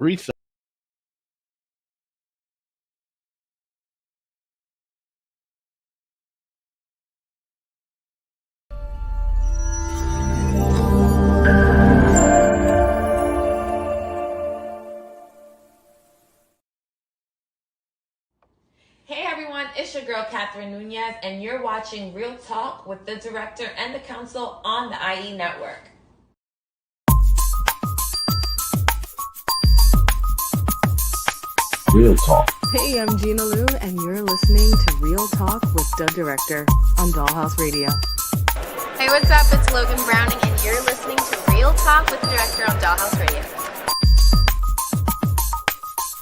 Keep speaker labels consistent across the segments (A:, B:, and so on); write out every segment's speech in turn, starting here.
A: Reset.
B: Hey everyone, it's your girl Catherine Nunez, and you're watching Real Talk with the director and the council on the IE Network.
C: Real Talk.
D: Hey, I'm Gina Lou, and you're listening to Real Talk with the Director on Dollhouse Radio.
E: Hey, what's up? It's Logan Browning, and you're listening to Real Talk with the Director on Dollhouse Radio.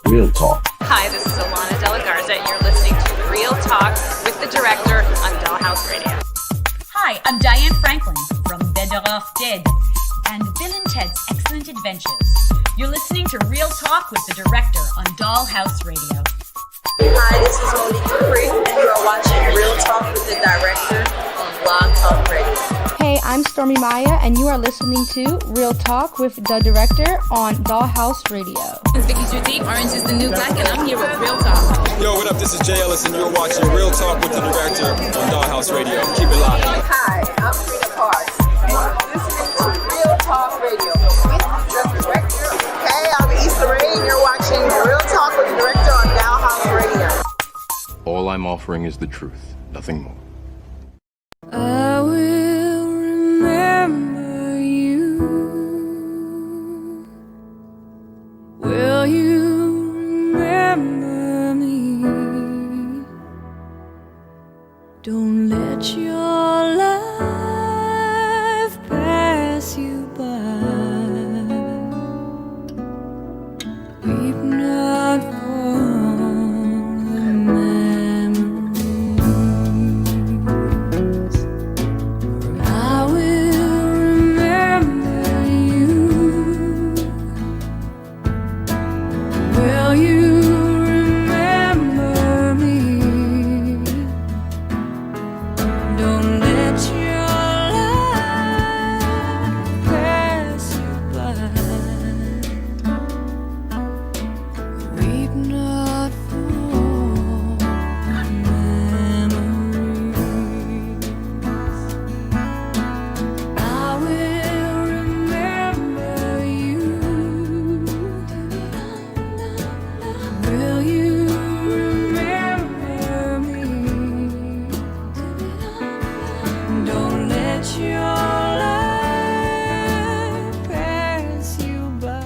C: Real Talk.
E: Hi, this is Alana De La Garza, and you're listening to Real Talk with the Director on Dollhouse Radio.
F: Hi, I'm Diane Franklin from Better Off Dead and Bill and Ted's Excellent Adventures. You're listening to Real Talk with the Director on Dollhouse Radio.
G: Hi, this is Monique Dupree, and you are watching Real Talk with the Director on Blog Talk Radio.
H: Hey, I'm Stormy Maya, and you are listening to Real Talk with the Director on Dollhouse Radio.
I: It's Vicky Judy, Orange is the New Black, and I'm here with Real Talk.
J: Yo, what up? This is Jay Ellis, and you're watching Real Talk with the Director on Dollhouse Radio. Keep it locked.
G: Hi, I'm Trina Parks. You're listening to Real Talk Radio with the Director. Hey, I'm Issa Rae, and you're watching Real Talk with the Director on Dollhouse Radio.
K: All I'm offering is the truth, nothing more.
L: I will remember you. Will you remember me? Don't let your life pass you by. Weep not for the memories. I will remember you. Will you remember me? Don't let your life pass you by. Weep not for memories. I will remember you. Will you remember me? Don't let your life pass you by.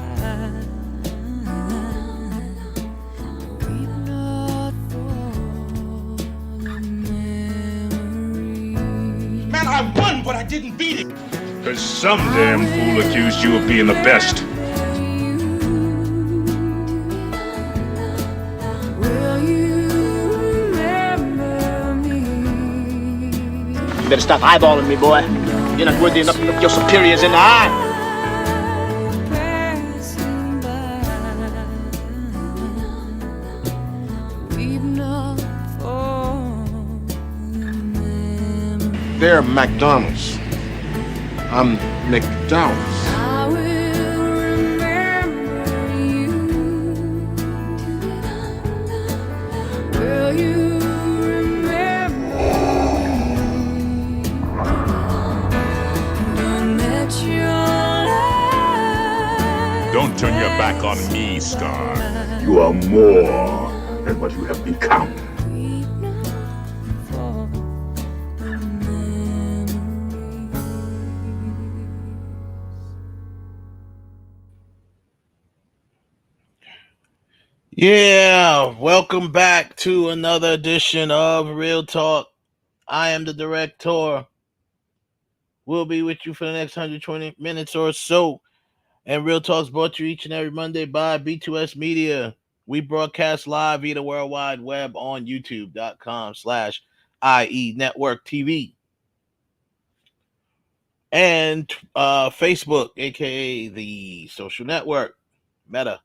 L: Weep not for the memories.
M: Man, I won, but I didn't beat it.
N: Cause some damn fool accused you of being the best.
L: Will you remember me?
O: You better stop eyeballing me, boy. You're not worthy enough to look your superiors in the eye.
L: Pass you by. Weep not for the memories.
K: They're McDonald's. I'm McDowell's.
L: I will remember you. Will you remember me? Don't let your life.
N: Don't turn your back on me, Scar. You are more than what you have become.
L: Weep not for the memories.
A: Yeah, welcome back to another edition of Real Talk. I am the Director. We'll be with you for the next 120 minutes or so. And Real Talk's brought to you each and every Monday by B2S Media. We broadcast live via the World Wide Web on youtube.com/IE Network TV. And Facebook, aka the social network, Meta.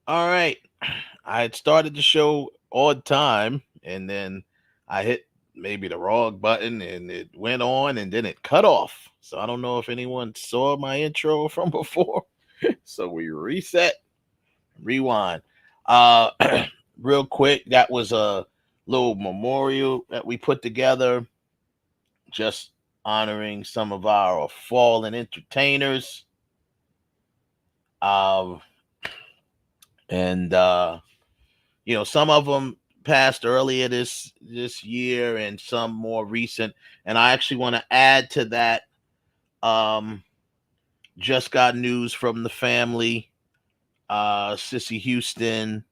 A: All right. I had started the show on time, and then I hit maybe the wrong button, and it went on, and then it cut off. So I don't know if anyone saw my intro from before, So we reset, rewind. Real quick, that was a little memorial that we put together, just honoring some of our fallen entertainers. And some of them passed earlier this year and some more recent. And I actually want to add to that. Just got news from the family. Sissy Houston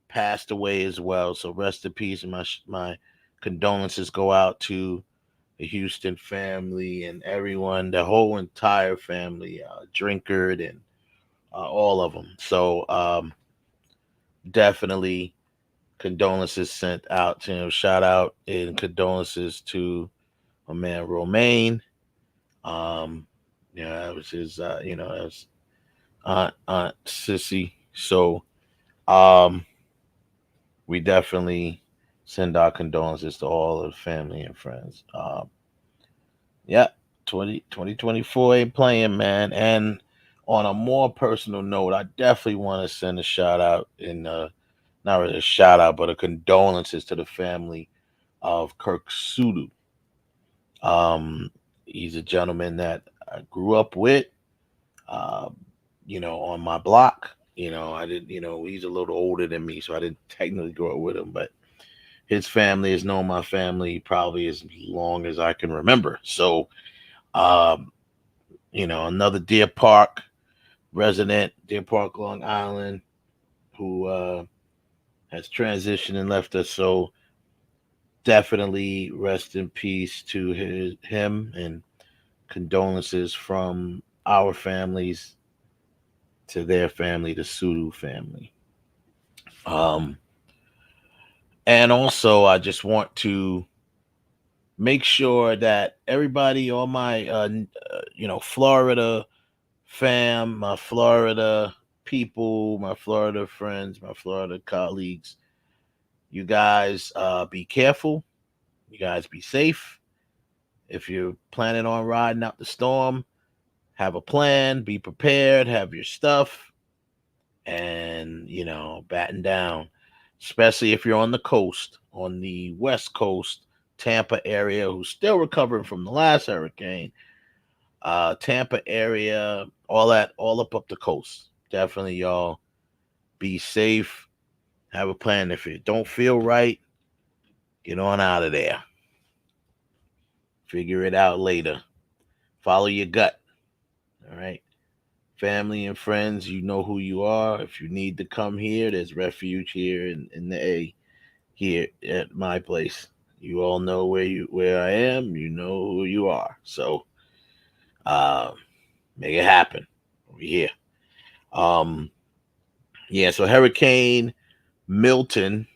A: passed away as well. So rest in peace. And my condolences go out to the Houston family and everyone, the whole entire family, Drinkard and all of them. So definitely condolences sent out to him. Shout out and condolences to my man Romaine. That was his that was Aunt Sissy. So we definitely send our condolences to all of the family and friends. 2024 ain't playing, man. And on a more personal note, I definitely want to send a shout out not really a shout out, but a condolences to the family of Kirk Sudu. He's a gentleman that I grew up with, on my block. I didn't, he's a little older than me, so I didn't technically grow up with him, but his family has known my family probably as long as I can remember. So, another Deer Park resident, Deer Park, Long Island, who has transitioned and left us. So definitely rest in peace to him, and condolences from our families to their family, the Sudu family. And also I just want to make sure that everybody, all my Florida fam, my Florida people, my Florida friends, my Florida colleagues, you guys be careful. You guys be safe. If you're planning on riding out the storm, have a plan, be prepared, have your stuff, and batten down, especially if you're on the coast, on the West Coast, Tampa area, who's still recovering from the last hurricane. Tampa area, all up the coast. Definitely, y'all be safe. Have a plan. If it don't feel right, get on out of there. Figure it out later. Follow your gut. All right. Family and friends, you know who you are. If you need to come here, there's refuge here in the A, here at my place. You all know where I am. You know who you are. So make it happen over here. So Hurricane Milton,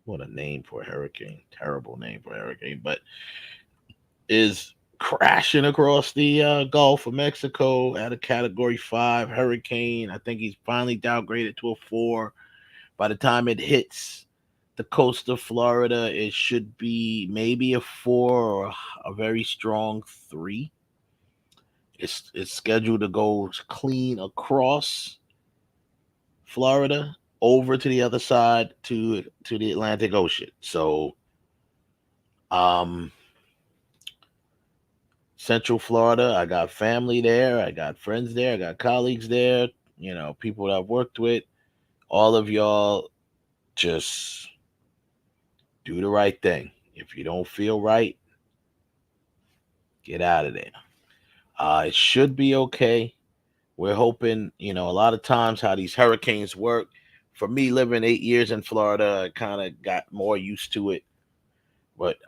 A: what a name for a hurricane. Terrible name for a hurricane, but is crashing across the Gulf of Mexico at a Category 5 hurricane. I think he's finally downgraded to a 4. By the time it hits the coast of Florida, it should be maybe a 4 or a very strong 3. It's scheduled to go clean across Florida over to the other side to the Atlantic Ocean. So Central Florida, I got family there, I got friends there, I got colleagues there, people that I've worked with. All of y'all just do the right thing. If you don't feel right, get out of there. It should be okay. We're hoping, a lot of times how these hurricanes work. For me, living 8 years in Florida, I kind of got more used to it. But,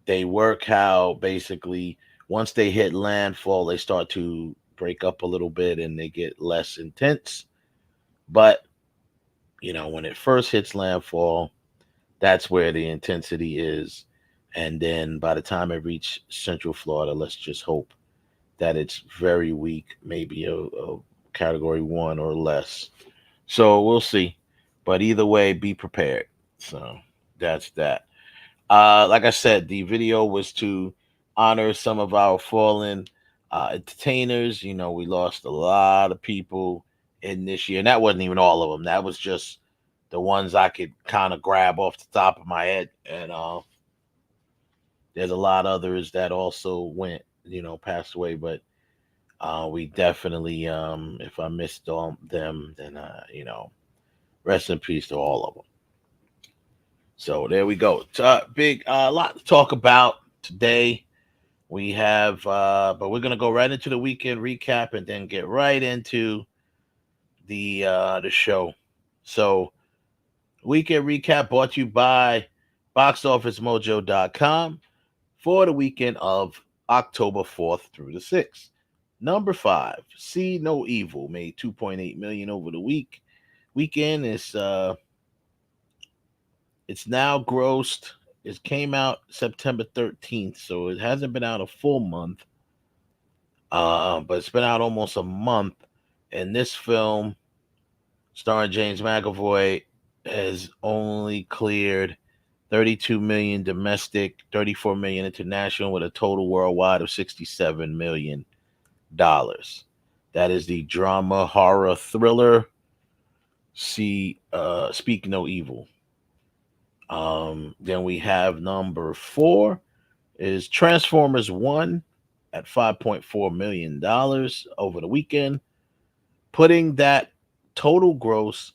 A: they work how basically once they hit landfall, they start to break up a little bit and they get less intense. But, when it first hits landfall, that's where the intensity is. And then by the time it reaches Central Florida, let's just hope that it's very weak, maybe a Category 1 or less. So we'll see. But either way, be prepared. So that's that. Like I said, the video was to honor some of our fallen entertainers. You know, we lost a lot of people in this year, and that wasn't even all of them. That was just the ones I could kind of grab off the top of my head. And there's a lot of others that also went, passed away. But we definitely, if I missed them, then rest in peace to all of them. So there we go. It's a big, lot to talk about today. We have, but we're gonna go right into the weekend recap and then get right into the show. So, weekend recap brought to you by BoxOfficeMojo.com for the weekend of October 4th through the 6th. Number 5, See No Evil, made $2.8 million over the weekend. It's now grossed. It came out September 13th, so it hasn't been out a full month. But it's been out almost a month. And this film, starring James McAvoy, has only cleared $32 million domestic, $34 million international, with a total worldwide of $67 million. That is the drama horror thriller Speak No Evil. Then we have number 4 is Transformers 1 at $5.4 million over the weekend, putting that total gross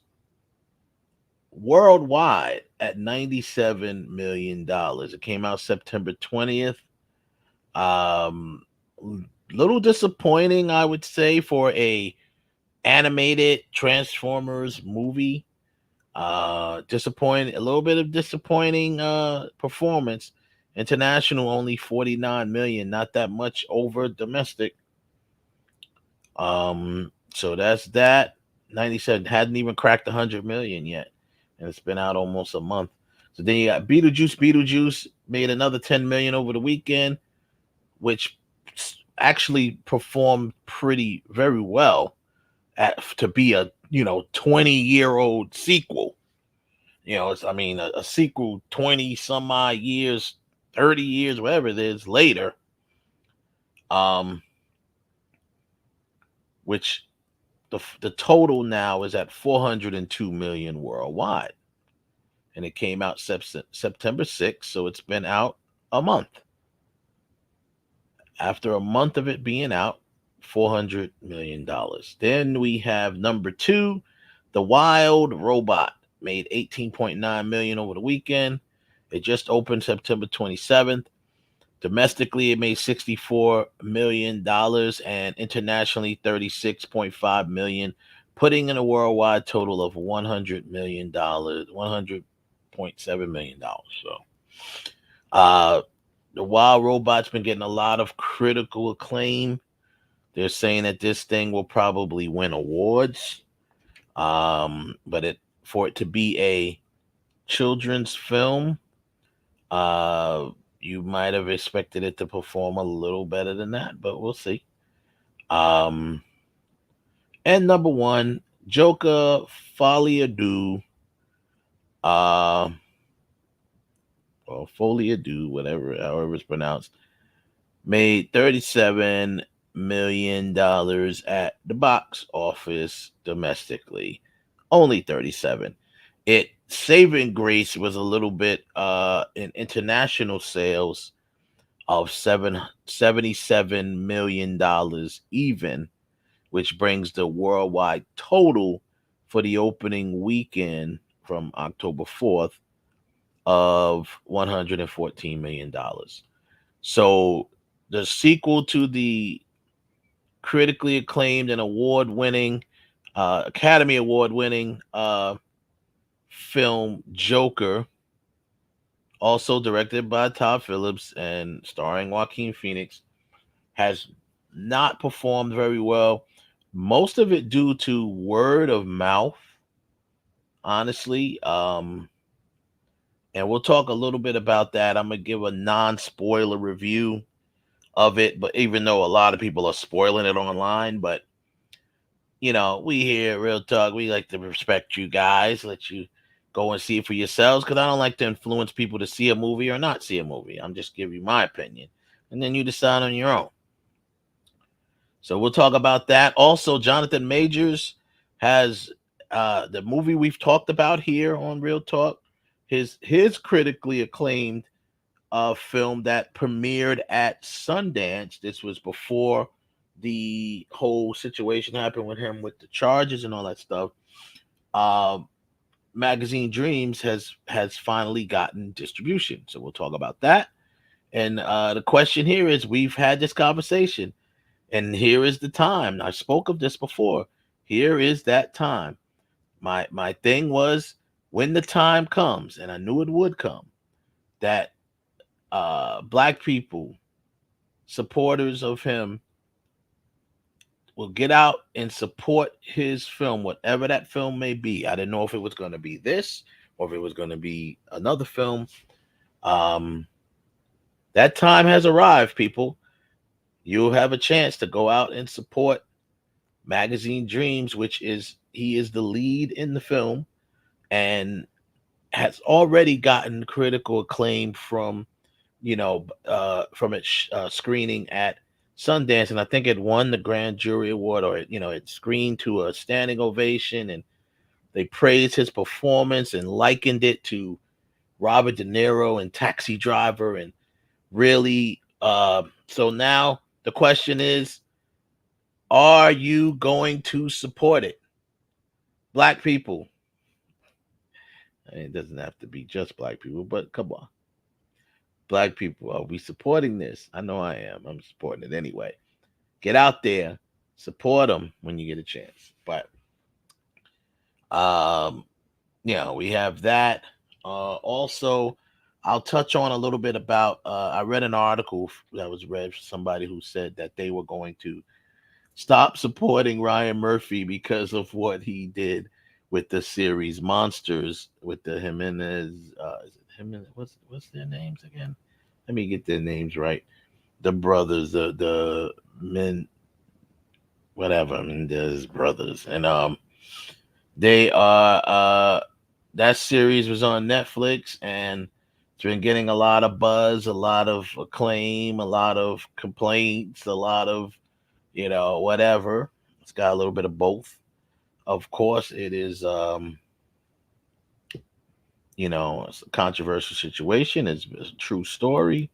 A: worldwide at $97 million. It came out September 20th. Little disappointing, I would say, for a animated Transformers movie. Disappointing, a little bit of disappointing performance. International only $49 million, not that much over domestic. So that's that. 97 hadn't even cracked 100 million yet, and it's been out almost a month. So then you got Beetlejuice. Beetlejuice made another 10 million over the weekend, which actually performed very well to be a 20-year-old sequel. A sequel 20 some odd years, 30 years, whatever it is later. Which the total now is at 402 million worldwide. And it came out September 6th, so it's been out a month. After a month of it being out, $400 million. Then we have number 2, The Wild Robot, made $18.9 million over the weekend. It just opened September 27th. Domestically, it made $64 million and internationally $36.5 million, putting in a worldwide total of $100 million, $100.7 million. So, The Wild Robot's been getting a lot of critical acclaim. They're saying that this thing will probably win awards. But for it to be a children's film, you might have expected it to perform a little better than that, but we'll see. And number 1, Joker Folie à Deux, or Folie à Deux, however it's pronounced, made $37 million at the box office domestically. Only 37. It saving grace was a little bit in international sales of $77 million even, which brings the worldwide total for the opening weekend from October 4th of $114 million. So the sequel to the critically acclaimed and award-winning, Academy Award-winning film Joker, also directed by Todd Phillips and starring Joaquin Phoenix, has not performed very well. Most of it due to word of mouth, honestly. And we'll talk a little bit about that. I'm going to give a non-spoiler review of it, but even though a lot of people are spoiling it online, but we here at Real Talk, we like to respect you guys, let you go and see it for yourselves, because I don't like to influence people to see a movie or not see a movie. I'm just giving you my opinion, and then you decide on your own. So we'll talk about that. Also, Jonathan Majors has the movie we've talked about here on Real Talk. His critically acclaimed film that premiered at Sundance. This was before the whole situation happened with him with the charges and all that stuff. Magazine Dreams has finally gotten distribution. So we'll talk about that. And the question here is, we've had this conversation, and here is the time. I spoke of this before. Here is that time. My thing was, when the time comes, and I knew it would come, that Black people, supporters of him, will get out and support his film, whatever that film may be. I didn't know if it was going to be this or if it was going to be another film. That time has arrived, people. You'll have a chance to go out and support Magazine Dreams, he is the lead in the film and has already gotten critical acclaim from its screening at Sundance, and I think it won the Grand Jury Award, or it screened to a standing ovation, and they praised his performance and likened it to Robert De Niro in Taxi Driver, and really, so now the question is, are you going to support it? Black people. It doesn't have to be just Black people, but come on. Black people, are we supporting this? I know I am. I'm supporting it anyway. Get out there, support them when you get a chance. But we have that. Also, I'll touch on a little bit about I read an article that was read from somebody who said that they were going to stop supporting Ryan Murphy because of what he did with the series Monsters with the Jimenez. What's their names again? Let me get their names right. The brothers, the men, whatever. There's brothers, and they are. That series was on Netflix, and it's been getting a lot of buzz, a lot of acclaim, a lot of complaints, a lot of whatever. It's got a little bit of both. Of course, it is. It's a controversial situation. It's a true story,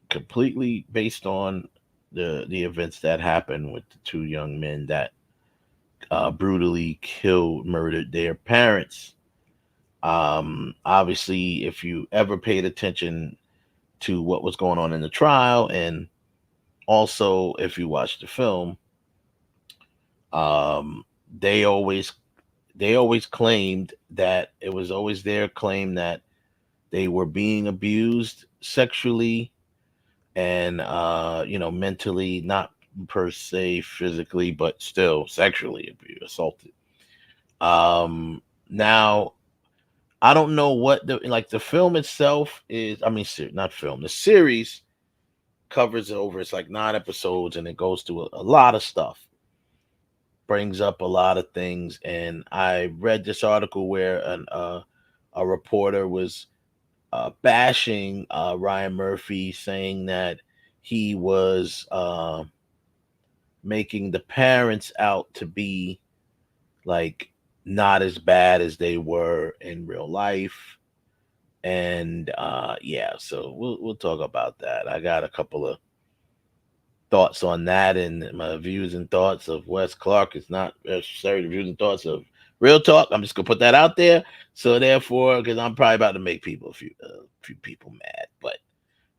A: completely based on the events that happened with the two young men that brutally murdered their parents. Obviously, if you ever paid attention to what was going on in the trial, and also if you watched the film, they always claimed that it was always their claim that they were being abused sexually and mentally, not per se physically, but still sexually assaulted. Now I don't know what the film itself is. The series covers over, it's like 9 episodes, and it goes through a lot of stuff, brings up a lot of things. And I read this article where a reporter was bashing Ryan Murphy, saying that he was making the parents out to be like not as bad as they were in real life. And so we'll talk about that. I got a couple of thoughts on that, and my views and thoughts of Wes Clark is not necessarily the views and thoughts of Real Talk. I'm just gonna put that out there. So therefore, because I'm probably about to make a few people mad, but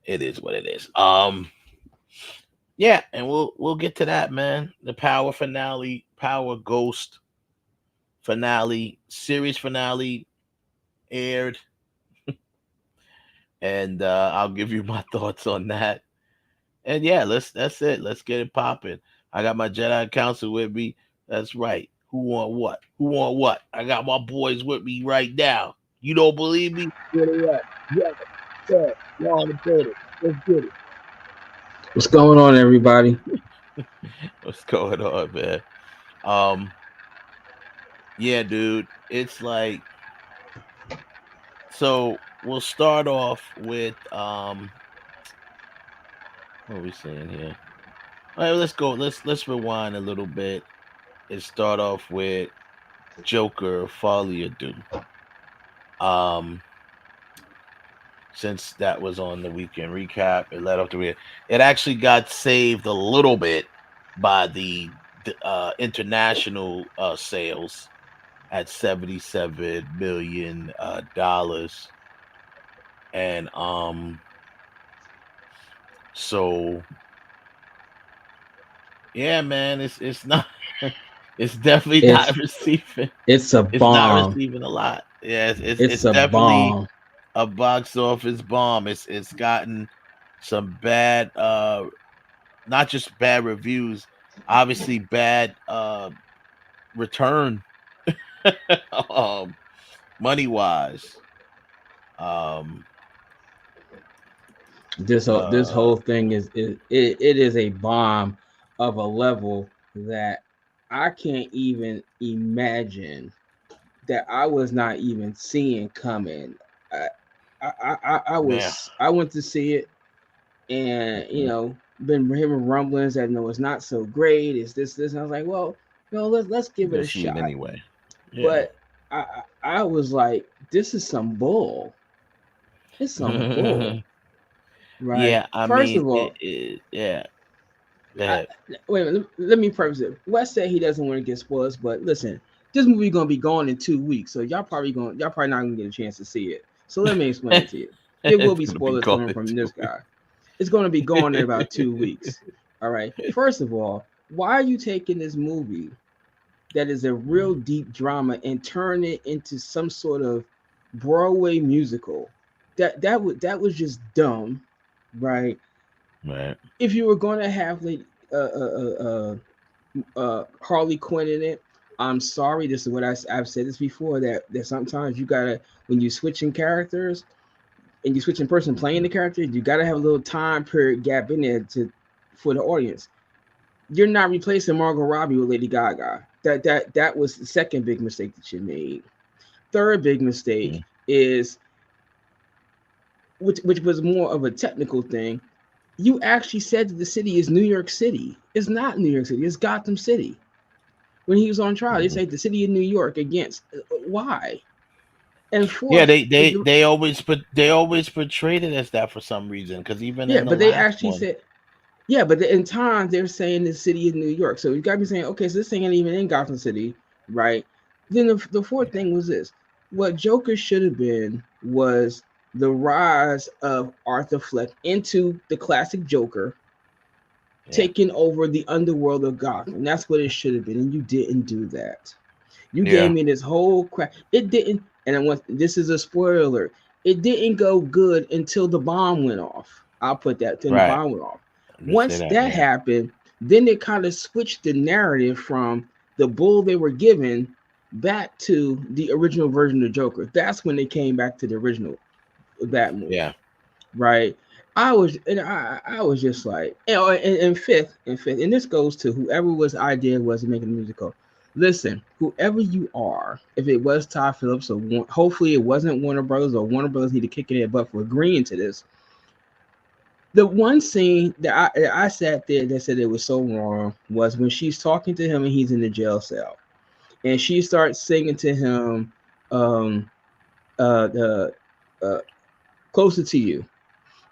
A: it is what it is. And we'll get to that, man. The Power finale, Power Ghost finale, series finale aired. And I'll give you my thoughts on that. And that's it. Let's get it popping. I got my Jedi Council with me. That's right. Who want what? Who want what? I got my boys with me right now. You don't believe me? Get it up. Yeah. Y'all on the building. Let's get it.
C: What's going on, everybody?
A: What's going on, man? Dude. It's like, so we'll start off with what are we saying here? All right, let's go. Let's rewind a little bit and start off with Joker Folly or Do. Since that was on the weekend recap, it led up to it. It actually got saved a little bit by the international sales at $77 million, and so yeah, man, it's not. It's definitely not receiving.
C: It's a bomb.
A: It's not receiving a lot. Yeah, it's
C: a
A: definitely
C: bomb.
A: a box office bomb. It's gotten some bad, not just bad reviews, obviously bad return, money wise.
C: This whole thing is a bomb of a level that I can't even imagine that I was not even seeing coming. I went to see it, and been hearing rumblings that it's not so great. It's this. And I was like, well, let's give it a shot
A: anyway.
C: Yeah. But I was like, this is some bull. It's some bull. Right.
A: Yeah,
C: First of all,
A: yeah.
C: Wait a minute, let me preface it. Wes said he doesn't want to get spoilers, but listen, this movie gonna be gone in 2 weeks, so y'all probably not gonna get a chance to see it. So let me explain it to you. There will be spoilers coming from this guy. It's gonna be gone in about 2 weeks. All right. First of all, why are you taking this movie that is a real deep drama and turn it into some sort of Broadway musical? That was just dumb, right?
A: Right.
C: If you were going to have Harley Quinn in it, I'm sorry. This is what I've said this before. That sometimes you gotta, when you switching characters and you switching person playing the character, you gotta have a little time period gap in there for the audience. You're not replacing Margot Robbie with Lady Gaga. That was the second big mistake that you made. Third big mistake is, which was more of a technical thing. You actually said that the city is New York City. It's not New York City. It's Gotham City. When he was on trial, they say the city of New York against. Why? And fourth,
A: yeah, they always portrayed it as that for some reason. Because even
C: but they actually said, but in time they're saying the city of New York. So you got to be saying, okay, so this thing ain't even in Gotham City, right? Then the fourth thing was this: what Joker should have been was the rise of Arthur Fleck into the classic Joker, taking over the underworld of Gotham. And that's what it should have been. And you didn't do that. You gave me this whole crap. It didn't. And this is a spoiler alert. It didn't go good until the bomb went off. I'll put that till the bomb went off. Once that happened, then it kind of switched the narrative from the bull they were given back to the original version of Joker. That's when they came back to the original Batman. Yeah. Right. I was just like, and fifth, and this goes to whoever was the idea was to make a musical. Listen, whoever you are, if it was Todd Phillips or hopefully it wasn't Warner Brothers, or Warner Brothers need to kick in their butt for agreeing to this. The one scene that I sat there that said it was so wrong was when she's talking to him and he's in the jail cell, and she starts singing to him, Closer to You.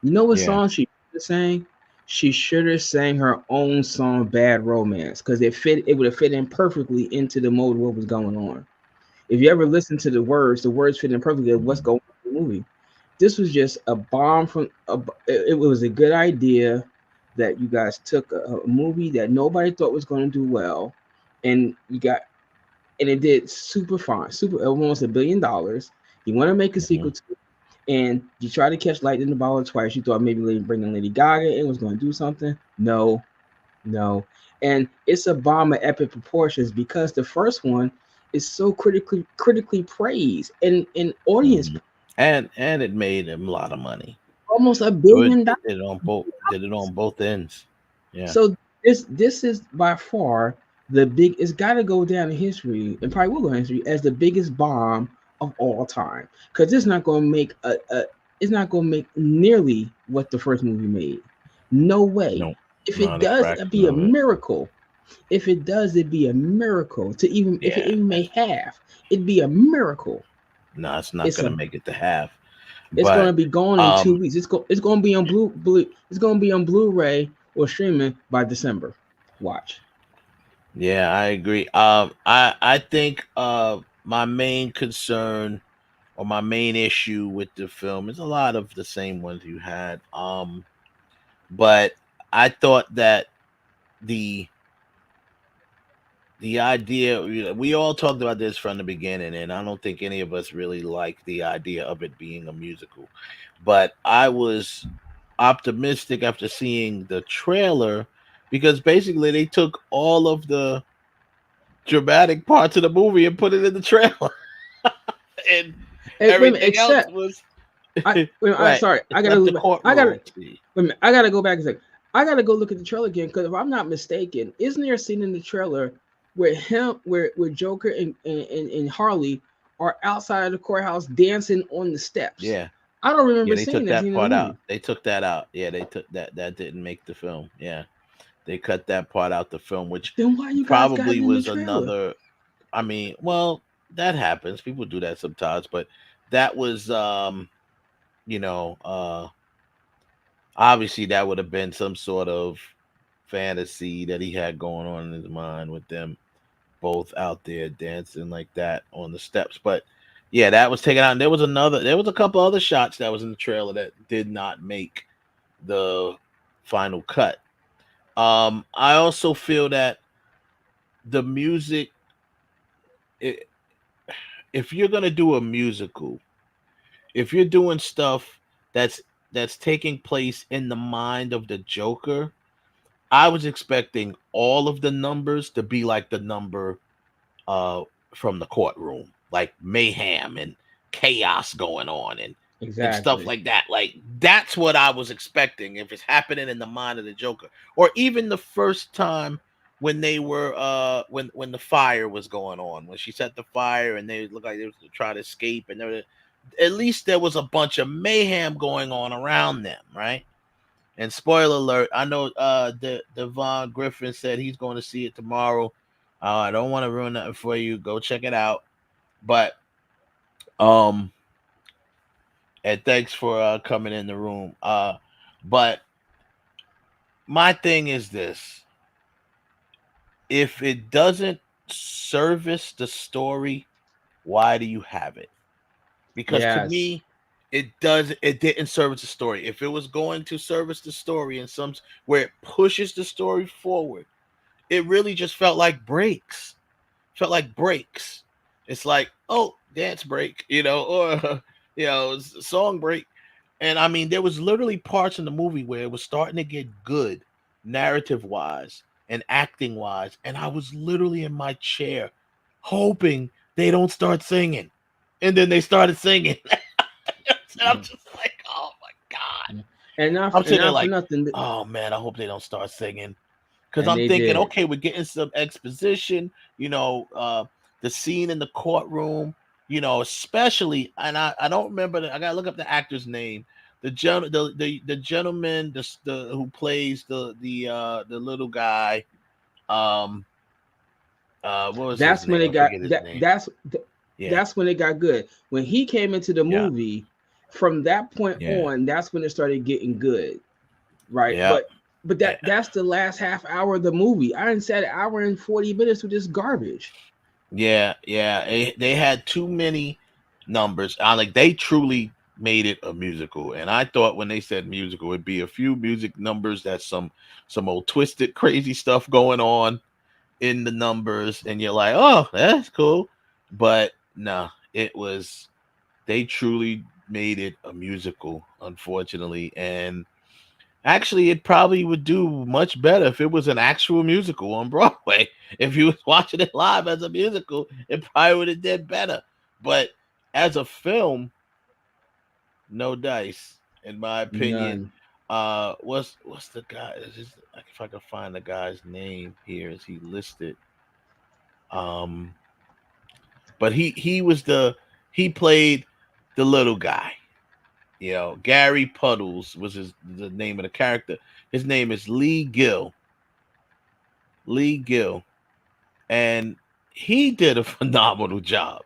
C: You know what song she sang? She should have sang her own song, Bad Romance, because it would have fit in perfectly into the mode of what was going on. If you ever listen to the words fit in perfectly with what's going on in the movie. This was just a bomb it was a good idea that you guys took a movie that nobody thought was going to do well, and it did super fine, almost $1 billion. You want to make a sequel to it, and you try to catch lightning in the bottle twice. You thought maybe bringing Lady Gaga in was going to do something. No. And it's a bomb of epic proportions because the first one is so critically praised and audience.
A: And it made him a lot of money.
C: Almost $1 billion.
A: Did it on both ends. Yeah.
C: So this is by far it's got to go down in history, and probably will go in history as the biggest bomb of all time, because it's not going to make it's not going to make nearly what the first movie made. No way. No. If
A: Not
C: it
A: a
C: does,
A: fraction
C: it'd be a
A: of it.
C: miracle. If it does, it'd be a miracle. To even if it
A: Yeah.
C: even may half, it'd be a miracle.
A: No, it's not
C: It's
A: gonna
C: a
A: make it to half.
C: It's gonna
A: But
C: be gone in 2 weeks. It's gonna be on It's gonna be on Blu-ray or streaming by December. Watch.
A: yeah, I agree. I think my main concern or my main issue with the film is a lot of the same ones you had. But I thought that the idea, we all talked about this from the beginning, and I don't think any of us really liked the idea of it being a musical. But I was optimistic after seeing the trailer because basically they took all of the dramatic parts of the movie and put it in the trailer. And
C: Hey, wait a
A: everything
C: minute,
A: else
C: except
A: was
C: I'm
A: right.
C: sorry.
A: It's left the
C: I gotta
A: courtroom.
C: wait a minute, I gotta go back a second. I gotta go look at the trailer again because if I'm not mistaken, isn't there a scene in the trailer where Joker and Harley are outside of the courthouse dancing on the steps?
A: Yeah.
C: I don't
A: Yeah,
C: remember
A: they
C: seeing
A: took
C: that
A: that
C: scene in
A: part
C: the
A: out.
C: movie.
A: They took that out. Yeah, they took that. That didn't make the film. Yeah, they cut that part out the film, which
C: Then why you guys got it
A: probably
C: in the
A: was
C: trailer?
A: another. I mean, well, that happens. People do that sometimes, but that was, you know, obviously that would have been some sort of fantasy that he had going on in his mind with them both out there dancing like that on the steps. But yeah, that was taken out. And there was a couple other shots that was in the trailer that did not make the final cut. I also feel that the music, if you're gonna do a musical, if you're doing stuff that's taking place in the mind of the Joker, I was expecting all of the numbers to be like the number from the courtroom, like mayhem and chaos going on and stuff like that. Like that's what I was expecting if it's happening in the mind of the Joker. Or even the first time when they were when the fire was going on, when she set the fire and they looked like they were trying to escape, and at least there was a bunch of mayhem going on around them, right? And spoiler alert, I know Devon Griffin said he's going to see it tomorrow. I don't want to ruin that for you. Go check it out. But and thanks for coming in the room. But my thing is this: if it doesn't service the story, why do you have it? Because to me, it didn't service the story. If it was going to service the story in some where it pushes the story forward, it really just felt like breaks. It's like, oh, dance break, or song break. And I mean, there was literally parts in the movie where it was starting to get good narrative wise and acting wise, and I was literally in my chair hoping they don't start singing. And then they started singing. And I'm just like, oh my God.
C: And not,
A: I'm sitting there like,
C: nothing.
A: Oh man, I hope they don't start singing. Because
C: And
A: I'm
C: they
A: thinking,
C: did.
A: okay, we're getting some exposition, the scene in the courtroom, especially, and I don't remember, I gotta look up the actor's name. The gentleman who plays the little guy. What was
C: That's
A: his
C: when
A: name?
C: it got that's when it got good. When he came into the movie, from that point on, that's when it started getting good, right?
A: Yeah.
C: But that's the last half hour of the movie. I didn't say an hour and 40 minutes with this garbage.
A: Yeah. They had too many numbers. Like they truly made it a musical. And I thought when they said musical, it'd be a few music numbers, that's some old twisted, crazy stuff going on in the numbers, and you're like, oh, that's cool. But no, they truly made it a musical, unfortunately. And actually, it probably would do much better if it was an actual musical on Broadway. If you was watching it live as a musical, it probably would have did better. But as a film, no dice, in my opinion. What's the guy? If I can find the guy's name here, is he listed? But he played the little guy. You know, Gary Puddles was the name of the character. His name is Lee Gill. Lee Gill. And he did a phenomenal job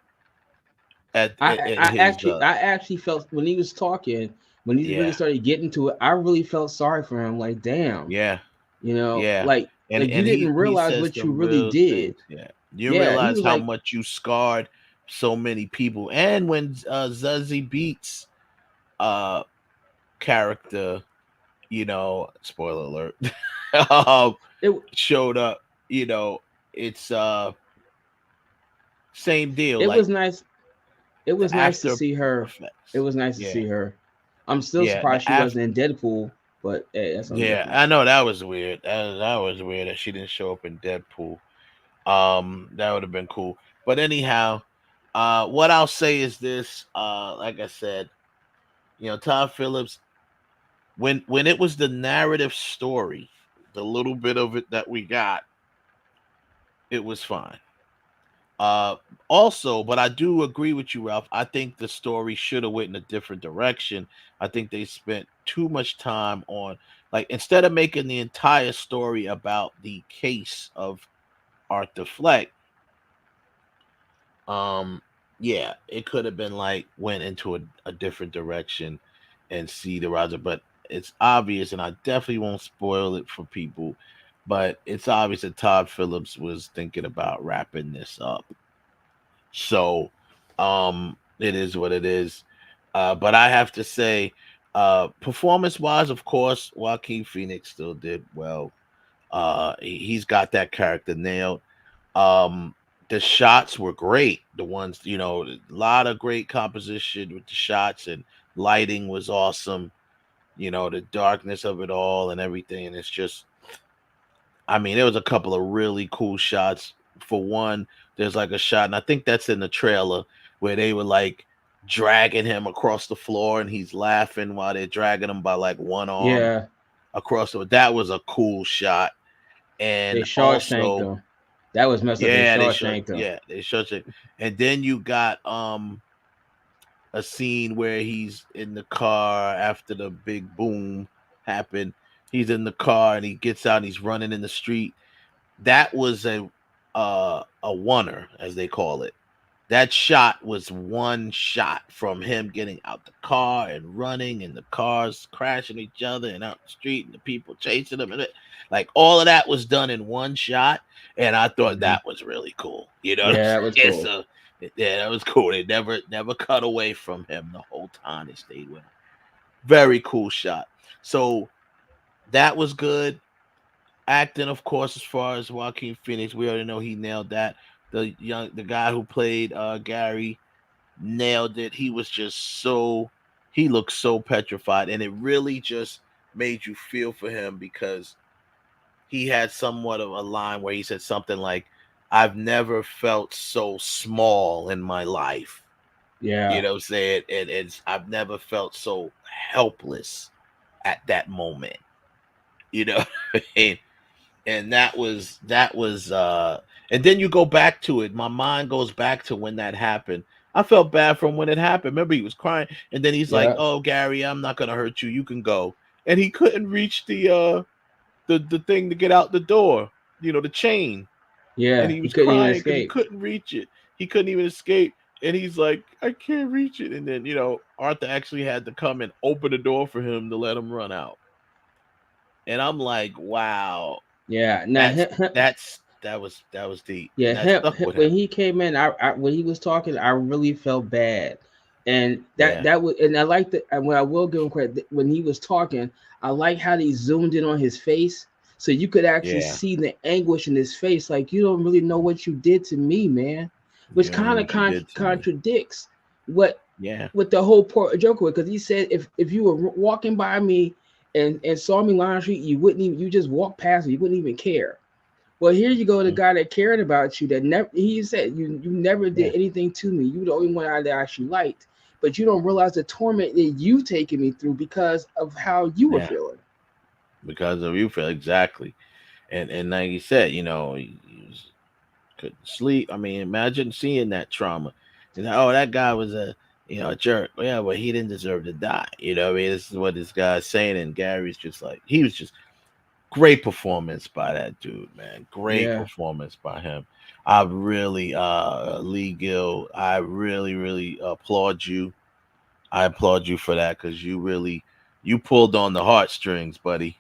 A: at his
C: I actually felt when he was talking, when he really started getting to it, I really felt sorry for him. Like, damn.
A: Yeah.
C: You know,
A: Yeah.
C: like
A: And
C: you didn't realize what you really did.
A: Yeah. You realize how much you scarred so many people. And when Zazie Beetz character, you know, spoiler alert, showed up, you know, it's same deal.
C: It
A: like,
C: was nice. It was nice to
A: after
C: see her.
A: effects.
C: It was nice to
A: Yeah.
C: see her. I'm still
A: Yeah,
C: surprised she
A: the
C: wasn't in Deadpool, but hey, that's something
A: Yeah,
C: different.
A: I know that was weird. That was weird that she didn't show up in Deadpool. That would have been cool. But anyhow, what I'll say is this. Like I said, you know, Todd Phillips, when it was the narrative story, the little bit of it that we got, it was fine. Also, but I do agree with you, Ralph. I think the story should have went in a different direction. I think they spent too much time on, like, instead of making the entire story about the case of Arthur Fleck, yeah, it could have been like went into a different direction and see the Roger, but it's obvious, and I definitely won't spoil it for people, but it's obvious that Todd Phillips was thinking about wrapping this up. So it is what it is. But I have to say, performance wise, of course, Joaquin Phoenix still did well. He's got that character nailed. The shots were great. The ones, you know, a lot of great composition with the shots, and lighting was awesome. You know, the darkness of it all and everything. And it's just, I mean, there was a couple of really cool shots. For one, there's like a shot, and I think that's in the trailer, where they were like dragging him across the floor and he's laughing while they're dragging him by like one arm
C: Yeah,
A: across the. That was a cool shot. And
C: they Shawshanked
A: also,
C: him. That was messed up.
A: yeah,
C: They
A: they
C: Shawshanked him.
A: showed it. And then you got a scene where he's in the car after the big boom happened. He's in the car and he gets out and he's running in the street. That was a oneer, as they call it. That shot was one shot from him getting out the car and running, and the cars crashing each other and out the street and the people chasing him, and like all of that was done in one shot. And I thought that was really cool. You know,
C: Yeah, that was
A: yeah,
C: cool.
A: so, yeah, that was cool. They never cut away from him the whole time. They stayed with him. Very cool shot. So that was good. Acting, of course, as far as Joaquin Phoenix, we already know he nailed that. The guy who played Gary nailed it. He was just he looked so petrified, and it really just made you feel for him, because he had somewhat of a line where he said something like, "I've never felt so small in my life."
C: Yeah.
A: You know what I'm saying? And I've never felt so helpless at that moment. You know what I mean? And that was and then you go back to it. My mind goes back to when that happened. I felt bad for him when it happened. Remember, he was crying, and then he's like,
C: Yeah.
A: "Oh, Gary, I'm not gonna hurt you. You can go." And he couldn't reach the thing to get out the door. You know, the chain.
C: Yeah,
A: And he
C: he
A: was
C: couldn't even
A: crying because he
C: escape.
A: couldn't reach it. He couldn't even escape. And he's like, "I can't reach it." And then, you know, Arthur actually had to come and open the door for him to let him run out. And I'm like, wow.
C: Yeah, now
A: That was deep.
C: yeah,
A: And that stuck with
C: when
A: him.
C: he came in, I when he was talking, I really felt bad, and
A: Yeah.
C: that was, and I like that. And when I will give him credit, when he was talking, I like how they zoomed in on his face, so you could actually
A: Yeah.
C: see the anguish in his face. Like, you don't really know what you did to me, man, which
A: You don't know
C: kind of
A: what you did to me.
C: contradicts what
A: Yeah.
C: with the whole poor Joker, because he said if you were walking by me and saw me lying on the street, you wouldn't even, you just walk past me, you wouldn't even care. Well, here you go, the guy that cared about you, that never, he said you never did anything to me. You were the only one I actually liked, but you don't realize the torment that you've taken me through because of how you were
A: Yeah.
C: feeling.
A: Because of you feel exactly. And like you said, you know, he couldn't sleep. I mean, imagine seeing that trauma. And, oh, that guy was a jerk. Yeah, but he didn't deserve to die. I mean, this is what this guy's saying, and Gary's just like, he was just great performance by that dude, man. Great
C: Yeah.
A: performance by him. I really, Lee Gill, I really, really applaud you. I applaud you for that because you pulled on the heartstrings, buddy.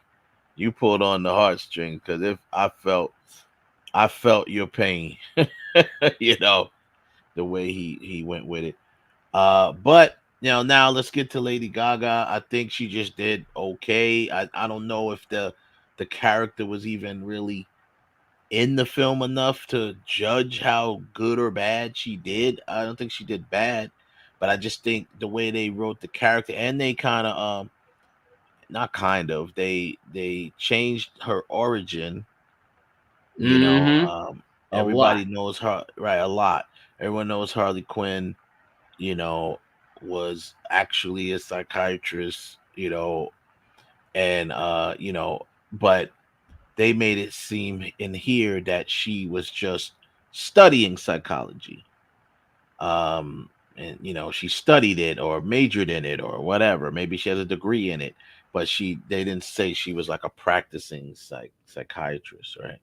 A: You pulled on the heartstrings because if I felt your pain, the way he went with it. But now let's get to Lady Gaga. I think she just did okay. I don't know if the character was even really in the film enough to judge how good or bad she did. I don't think she did bad, but I just think the way they wrote the character, and they kind of not kind of, they changed her origin.
C: A
A: Everybody
C: lot.
A: knows her, right? A lot. Everyone knows Harley Quinn, was actually a psychiatrist, and but they made it seem in here that she was just studying psychology. And she studied it or majored in it or whatever. Maybe she has a degree in it, but they didn't say she was like a practicing psychiatrist, right?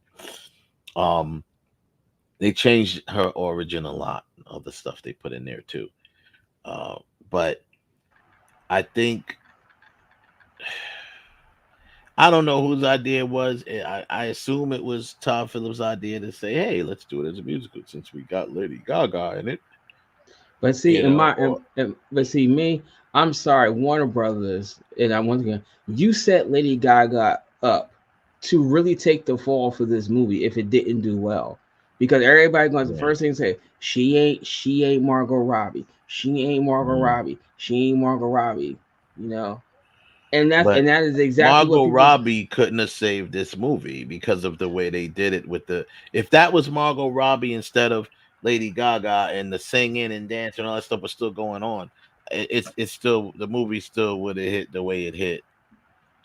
A: They changed her origin a lot of the stuff they put in there too. But I think I don't know whose idea it was. I assume it was Todd Phillips' idea to say, "Hey, let's do it as a musical since we got Lady Gaga in it."
C: But see, but see me, I'm sorry, Warner Brothers, and I once again, you set Lady Gaga up to really take the fall for this movie if it didn't do well, because everybody going to the first thing to say she ain't Margot Robbie, she ain't Margot Robbie, she ain't Margot Robbie, and that is exactly
A: Margot
C: what
A: Robbie couldn't have saved this movie because of the way they did it with if that was Margot Robbie instead of Lady Gaga and the singing and dancing and all that stuff was still going on, it's still, the movie still would have hit the way it hit,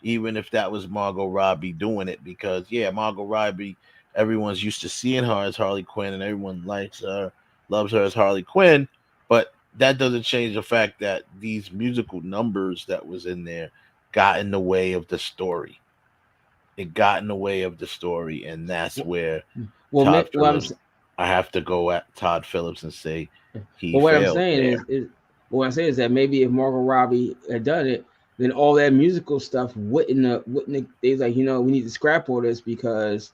A: even if that was Margot Robbie doing it, because Margot Robbie, everyone's used to seeing her as Harley Quinn and everyone likes her, loves her as Harley Quinn, but that doesn't change the fact that these musical numbers that was in there got in the way of the story. It got in the way of the story, and that's where Todd Phillips, I have to go at Todd Phillips and say he failed.
C: What I'm saying is that maybe if Margot Robbie had done it, then all that musical stuff wouldn't have, they like, we need to scrap all this because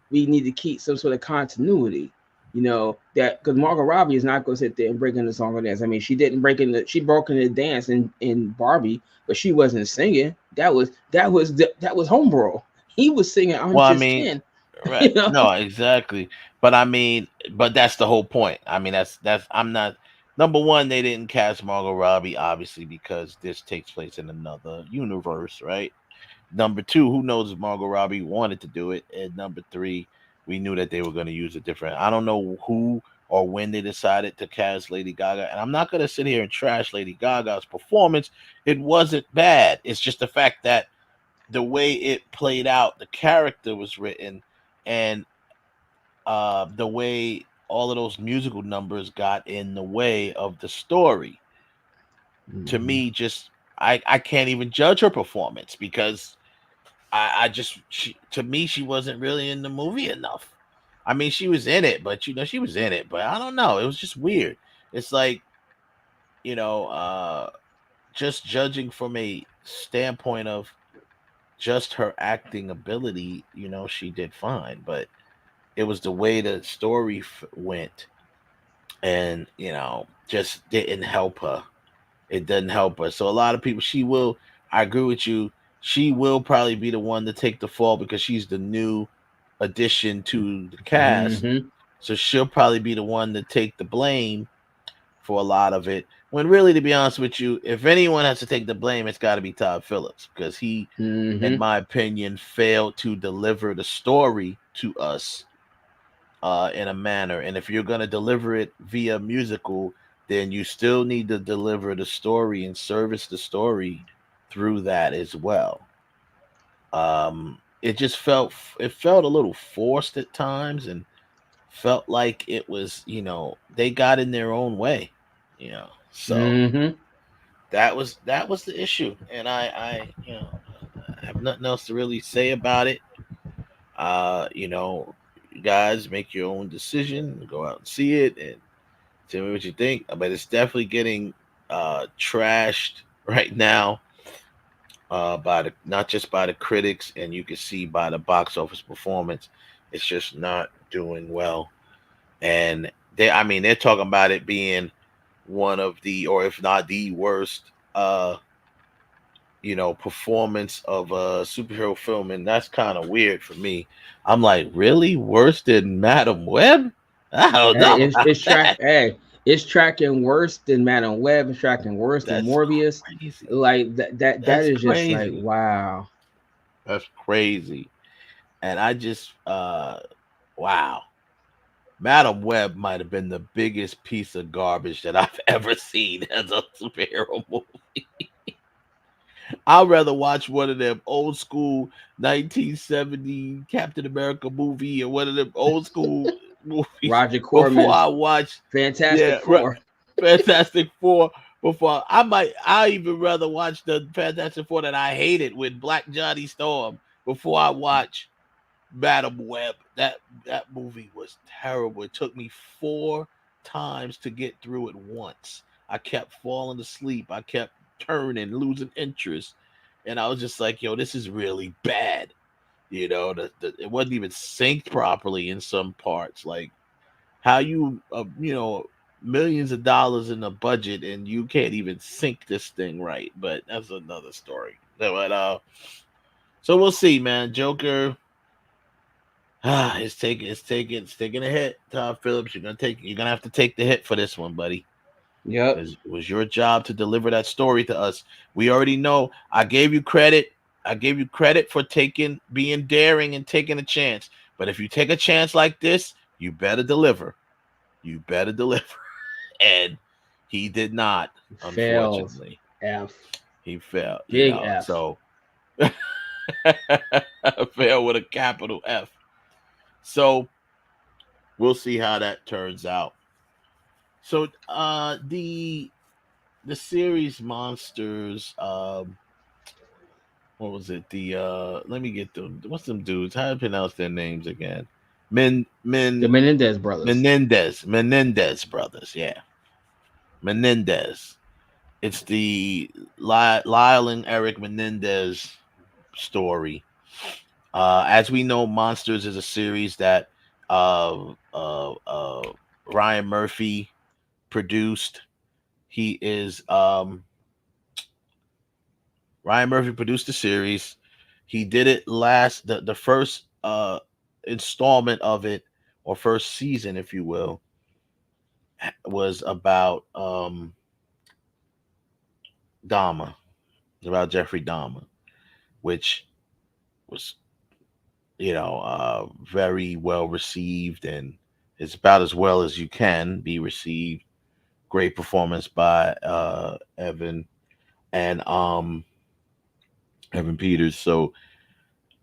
C: we need to keep some sort of continuity. That because Margot Robbie is not going to sit there and break into the song and dance. I mean, she didn't she broke into dance in Barbie, but she wasn't singing. That was Homegirl. He was singing.
A: Right? No, exactly. But but that's the whole point. I mean, that's I'm not. Number one, they didn't cast Margot Robbie obviously because this takes place in another universe, right? Number two, who knows if Margot Robbie wanted to do it? And number three, we knew that they were going to use a different. I don't know who or when they decided to cast Lady Gaga, and I'm not going to sit here and trash Lady Gaga's performance. It wasn't bad. It's just the fact that the way it played out, the character was written, and the way all of those musical numbers got in the way of the story. To me, I can't even judge her performance because to me, she wasn't really in the movie enough. I mean, she was in it, but she was in it, but I don't know. It was just weird. It's like, just judging from a standpoint of just her acting ability, she did fine, but it was the way the story went, and just didn't help her. It doesn't help her. So a lot of people, I agree with you. She will probably be the one to take the fall because she's the new addition to the cast. So she'll probably be the one to take the blame for a lot of it. When really, to be honest with you, if anyone has to take the blame, it's got to be Todd Phillips because he, in my opinion, failed to deliver the story to us in a manner. And if you're going to deliver it via musical, then you still need to deliver the story and service the story through that as well. It just felt a little forced at times and felt like it was, they got in their own way, So that was the issue, and I have nothing else to really say about it. You guys make your own decision, go out and see it, and tell me what you think. But it's definitely getting trashed right now by not just by the critics, and you can see by the box office performance, it's just not doing well. And they're talking about it being one of the, or if not the worst, performance of a superhero film, and that's kind of weird for me. I'm like, really worse than Madam Web? I don't know.
C: It's tracking worse than Madam Web. It's tracking worse than Morbius.
A: Crazy.
C: Like that is
A: crazy.
C: Just like, wow.
A: That's crazy. And I just wow. Madam Web might have been the biggest piece of garbage that I've ever seen as a superhero movie. I'd rather watch one of them old school 1970 Captain America movie or one of them old school movies
C: Roger Corman
A: before I watch
C: Fantastic Four.
A: Fantastic Four. Before I even rather watch the Fantastic Four that I hated with Black Johnny Storm before I watch Madam Web. That movie was terrible. It took me 4 times to get through it once. I kept falling asleep. I kept turning, losing interest, and I was just like, yo, this is really bad. It wasn't even synced properly in some parts. Like, how you millions of dollars in a budget and you can't even sync this thing right. But that's another story. But so we'll see, man. Joker it's taking a hit. Todd Phillips, you're gonna have to take the hit for this one, buddy.
C: Yep.
A: It was your job to deliver that story to us. We already know. I gave you credit. For being daring and taking a chance. But if you take a chance like this, you better deliver. And he did not, unfortunately. He failed.
C: Big F.
A: So failed with a capital F. So we'll see how that turns out. So the series Monsters, what was it? Let me get them. What's them dudes? How do I pronounce their names again? The
C: Menendez brothers.
A: Menendez brothers, yeah. Menendez. It's the Lyle and Eric Menendez story. As we know, Monsters is a series that Ryan Murphy produced. Ryan Murphy produced the series. He did it the first installment of it, or first season, if you will, was about Dahmer, about Jeffrey Dahmer, which was very well received, and it's about as well as you can be received. Great performance by Evan and Evan Peters. So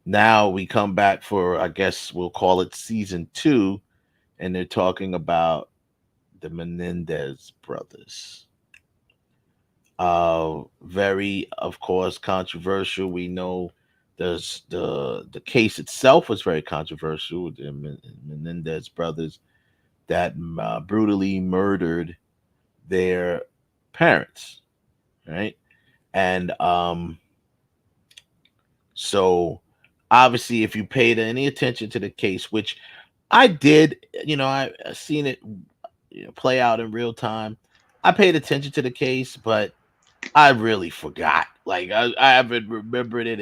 A: now we come back for, I guess we'll call it season 2, and they're talking about the Menendez brothers. Very, of course, controversial. We know the case itself was very controversial. The Menendez brothers that brutally murdered their parents, right? And so obviously, if you paid any attention to the case, which I did, I seen it play out in real time. I paid attention to the case, but I really forgot. Like I haven't remembered it,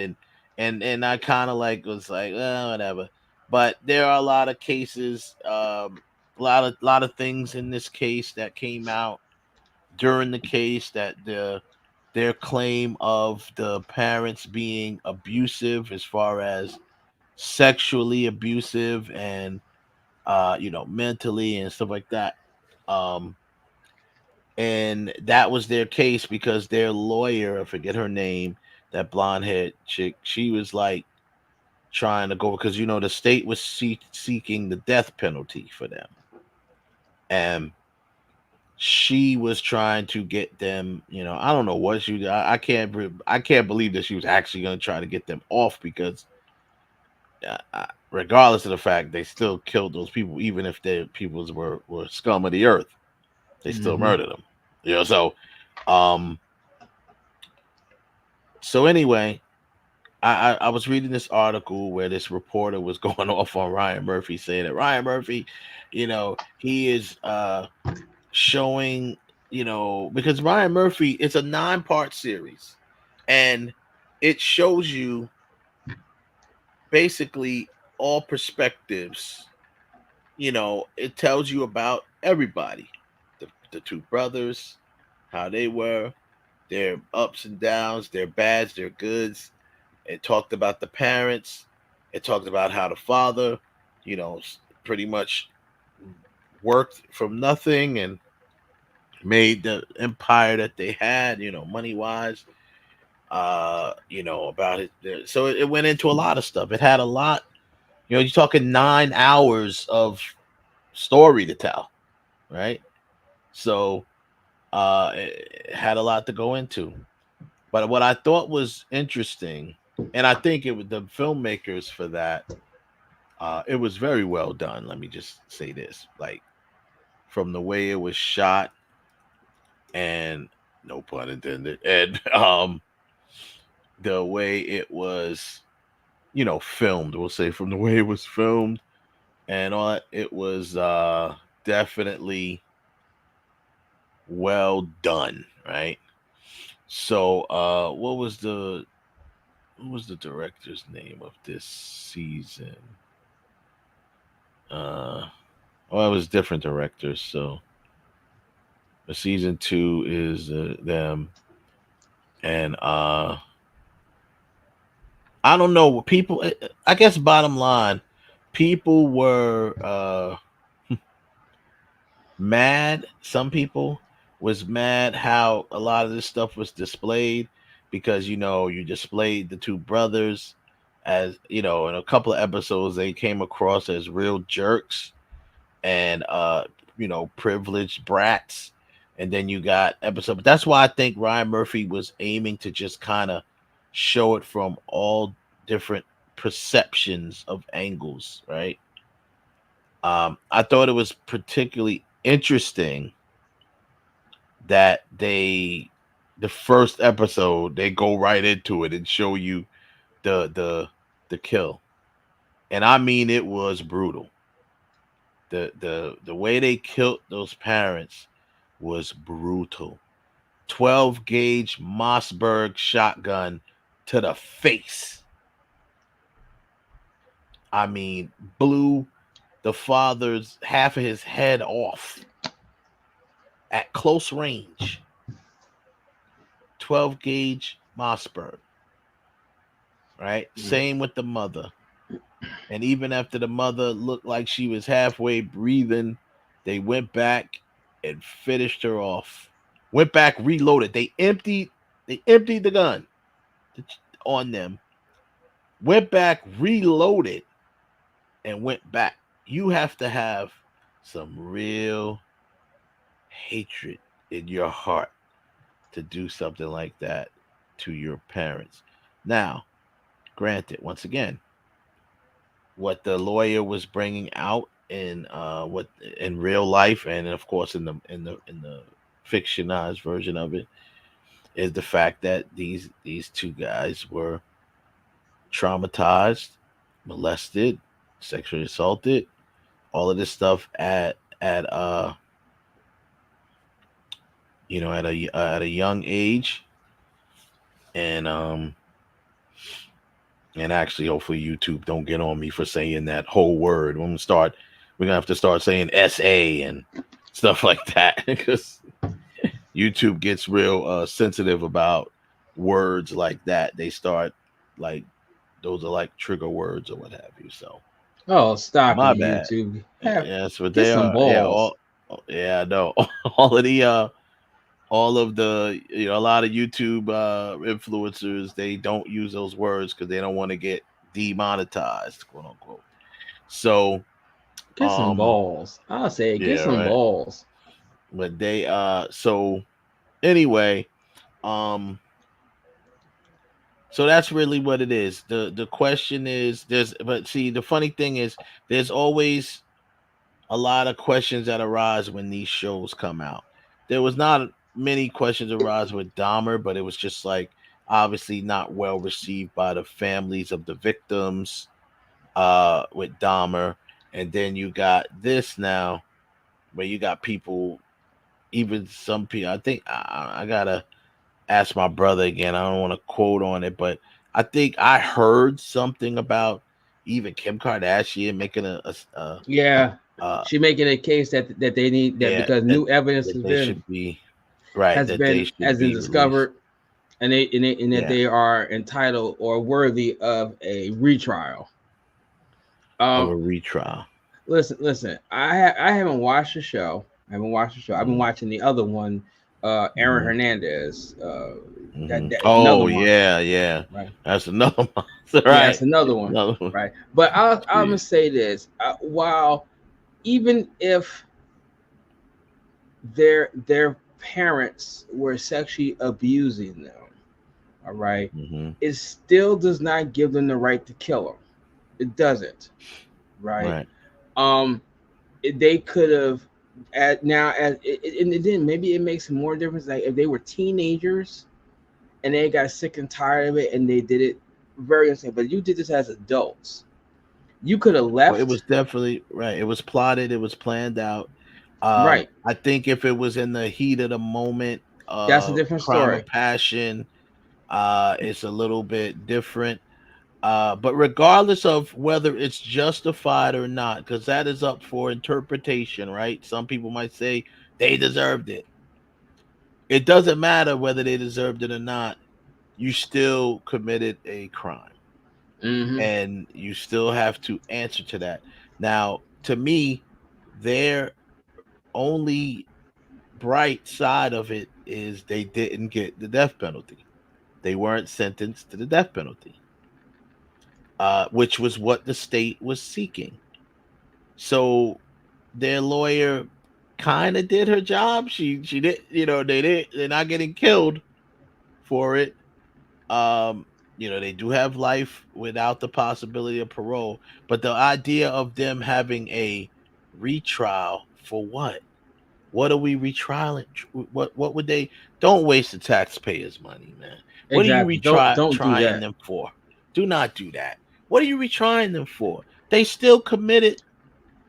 A: and I kind of was like, whatever. But there are a lot of cases, a lot of things in this case that came out during the case, that their claim of the parents being abusive, as far as sexually abusive and mentally and stuff like that. And that was their case because their lawyer, I forget her name, that blonde haired chick, she was like trying to go, because the state was seeking the death penalty for them, and she was trying to get them, I don't know what she I can't believe that she was actually going to try to get them off, because regardless of the fact they still killed those people, even if their peoples were scum of the earth, they still murdered them. So anyway, I was reading this article where this reporter was going off on Ryan Murphy, saying that Ryan Murphy, he is showing, because Ryan Murphy, it's a 9-part series, and it shows you basically all perspectives. It tells you about everybody, the two brothers, how they were, their ups and downs, their bads, their goods. It talked about the parents. It talked about how the father, pretty much worked from nothing and made the empire that they had, money wise. About it. So it went into a lot of stuff. It had a lot. You're talking 9 hours of story to tell, right? So it had a lot to go into. But what I thought was interesting, and I think it was the filmmakers for that, it was very well done. Let me just say this, like, from the way it was shot, and no pun intended, and the way it was, filmed, we'll say, from the way it was filmed and all that, it was definitely well done, right? So what was the director's name of this season? Well, it was different directors. So the season 2 is them, and I don't know, people, I guess bottom line, people were mad. Some people was mad how a lot of this stuff was displayed, because you displayed the two brothers as, in a couple of episodes they came across as real jerks and privileged brats. And then you got episode, but that's why I think Ryan Murphy was aiming to just kind of show it from all different perceptions of angles, right? I thought it was particularly interesting that the first episode, they go right into it and show you the kill. And I mean, it was brutal. The way they killed those parents was brutal. 12 gauge Mossberg shotgun to the face. I mean, blew the father's half of his head off at close range. 12 gauge Mossberg. Right? Same with the mother. And even after the mother looked like she was halfway breathing, they went back and finished her off. Went back, reloaded. They emptied the gun on them. Went back, reloaded, and went back. You have to have some real hatred in your heart to do something like that to your parents. Now, granted, once again, what the lawyer was bringing out in what in real life, and of course in the fictionalized version of it, is the fact that these two guys were traumatized, molested, sexually assaulted, all of this stuff at a young age, and actually, hopefully YouTube don't get on me for saying that whole word. We're gonna have to start saying SA and stuff like that, because YouTube gets real sensitive about words like that. They start, like, those are like trigger words or what have you. So,
C: stop
A: my
C: it,
A: bad.
C: YouTube.
A: Yes, but
C: Get
A: they
C: some
A: are.
C: balls.
A: I know. All of the, a lot of YouTube influencers, they don't use those words because they don't want to get demonetized, quote unquote. So
C: Get some balls. I'll say, get some balls.
A: But they so anyway, um so that's really what it is. The question is but see, the funny thing is there's always a lot of questions that arise when these shows come out. There was not many questions arise with Dahmer, but it was just like obviously not well received by the families of the victims with Dahmer. And then you got this now where you got people, even some people, I think I gotta ask my brother again. I don't want to quote on it, but I think I heard something about even Kim Kardashian making
C: Yeah, she making a case that they need that because new evidence
A: that
C: has
A: they
C: been
A: should be right,
C: has
A: that
C: been
A: they should
C: has been
A: be
C: discovered, and that
A: Yeah.
C: they are entitled or worthy of a retrial.
A: of a retrial.
C: Listen. I haven't watched the show. I've been watching the other one, Aaron Hernandez. That another
A: Oh
C: one.
A: yeah.
C: Right.
A: That's another monster,
C: Yeah,
A: right?
C: that's another one.
A: Another one.
C: Right. But I'm gonna say this: while even if their parents were sexually abusing them, all right, it still does not give them the right to kill them. It doesn't, right? They could have and then maybe it makes more difference. Like if they were teenagers and they got sick and tired of it and they did it very insane. But you did this as adults. You could have left.
A: Well, it was definitely right. It was plotted. It was planned out.
C: Right.
A: I think if it was in the heat of the moment,
C: that's a different
A: crime
C: story.
A: of passion, it's a little bit different. But regardless of whether it's justified or not, because that is up for interpretation, right? Some people might say they deserved it. It doesn't matter whether they deserved it or not. You still committed a crime. And you still have to answer to that. Now, to me, their only bright side of it is they didn't get the death penalty. They weren't sentenced to the death penalty, which was what the state was seeking. So their lawyer kind of did her job. She did, they're not getting killed for it. They do have life without the possibility of parole, but the idea of them having a retrial for what? What are we retrialing? What would they? Don't waste the taxpayers' money, man. What
C: Exactly.
A: are you
C: Don't do
A: retrying
C: that.
A: them for? Do not do that. What are you retrying them for? They still committed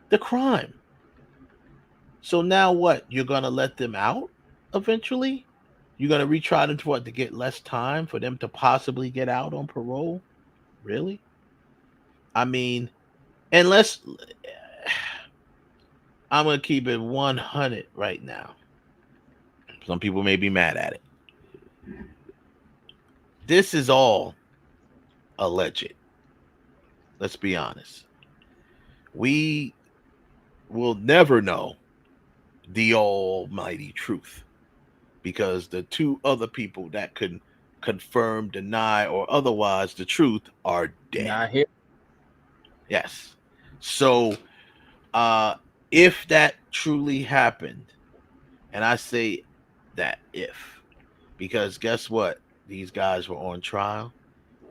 A: the crime. So now what? You're gonna let them out eventually? You're gonna retry them to get less time for them to possibly get out on parole? Really? I mean, unless I'm gonna keep it 100 right now. Some people may be mad at it. This is all alleged. Let's be honest. We will never know the almighty truth, because the two other people that could confirm, deny, or otherwise the truth are dead.
C: Not here.
A: Yes. So if that truly happened, and I say that if, because guess what? These guys were on trial.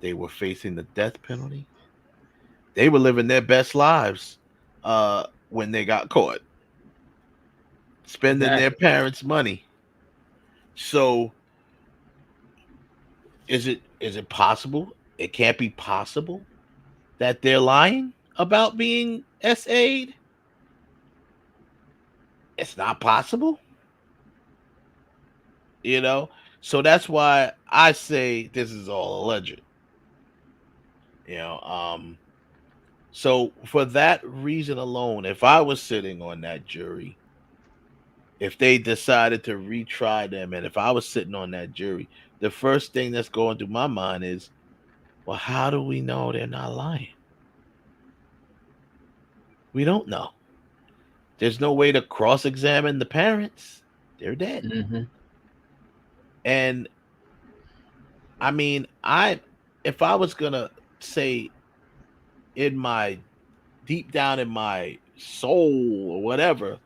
A: They were facing the death penalty. They were living their best lives when they got caught, spending their parents' money. So is it possible? It can't be possible that they're lying about being SA'd. It's not possible. So that's why I say this is all alleged. So for that reason alone, if I was sitting on that jury, if they decided to retry them, and if I was sitting on that jury, the first thing that's going through my mind is, well, how do we know they're not lying? We don't know. There's no way to cross-examine the parents. They're dead. And I mean, if I was gonna say in my deep down in my soul or whatever,